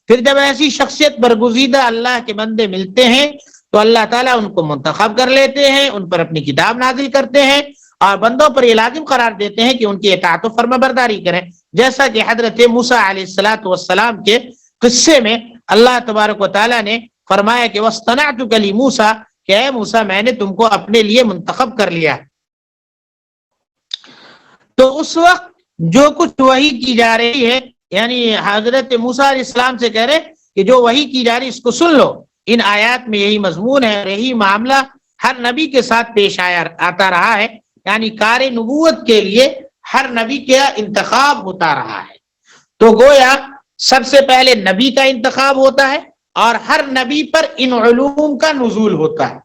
پھر جب ایسی شخصیت برگزیدہ اللہ کے بندے ملتے ہیں تو اللہ تعالیٰ ان کو منتخب کر لیتے ہیں، ان پر اپنی کتاب نازل کرتے ہیں، اور بندوں پر یہ لازم قرار دیتے ہیں کہ ان کی اطاعت و فرما برداری کریں. جیسا کہ حضرت موسیٰ علیہ السلام کے قصے میں اللہ تبارک و تعالیٰ نے فرمایا کہ وَاصْطَنَعْتُكَ لِمُوسَىٰ، کہ اے موسیٰ میں نے تم کو اپنے لیے منتخب کر لیا. تو اس وقت جو کچھ وحی کی جا رہی ہے، یعنی حضرت موسیٰ علیہ السلام سے کہہ رہے کہ جو وحی کی جا رہی اس کو سن لو. ان آیات میں یہی مضمون ہے، یہی معاملہ ہر نبی کے ساتھ پیش آتا رہا ہے، یعنی کار نبوت کے لیے ہر نبی کا انتخاب ہوتا رہا ہے. تو گویا سب سے پہلے نبی کا انتخاب ہوتا ہے، اور ہر نبی پر ان علوم کا نزول ہوتا ہے.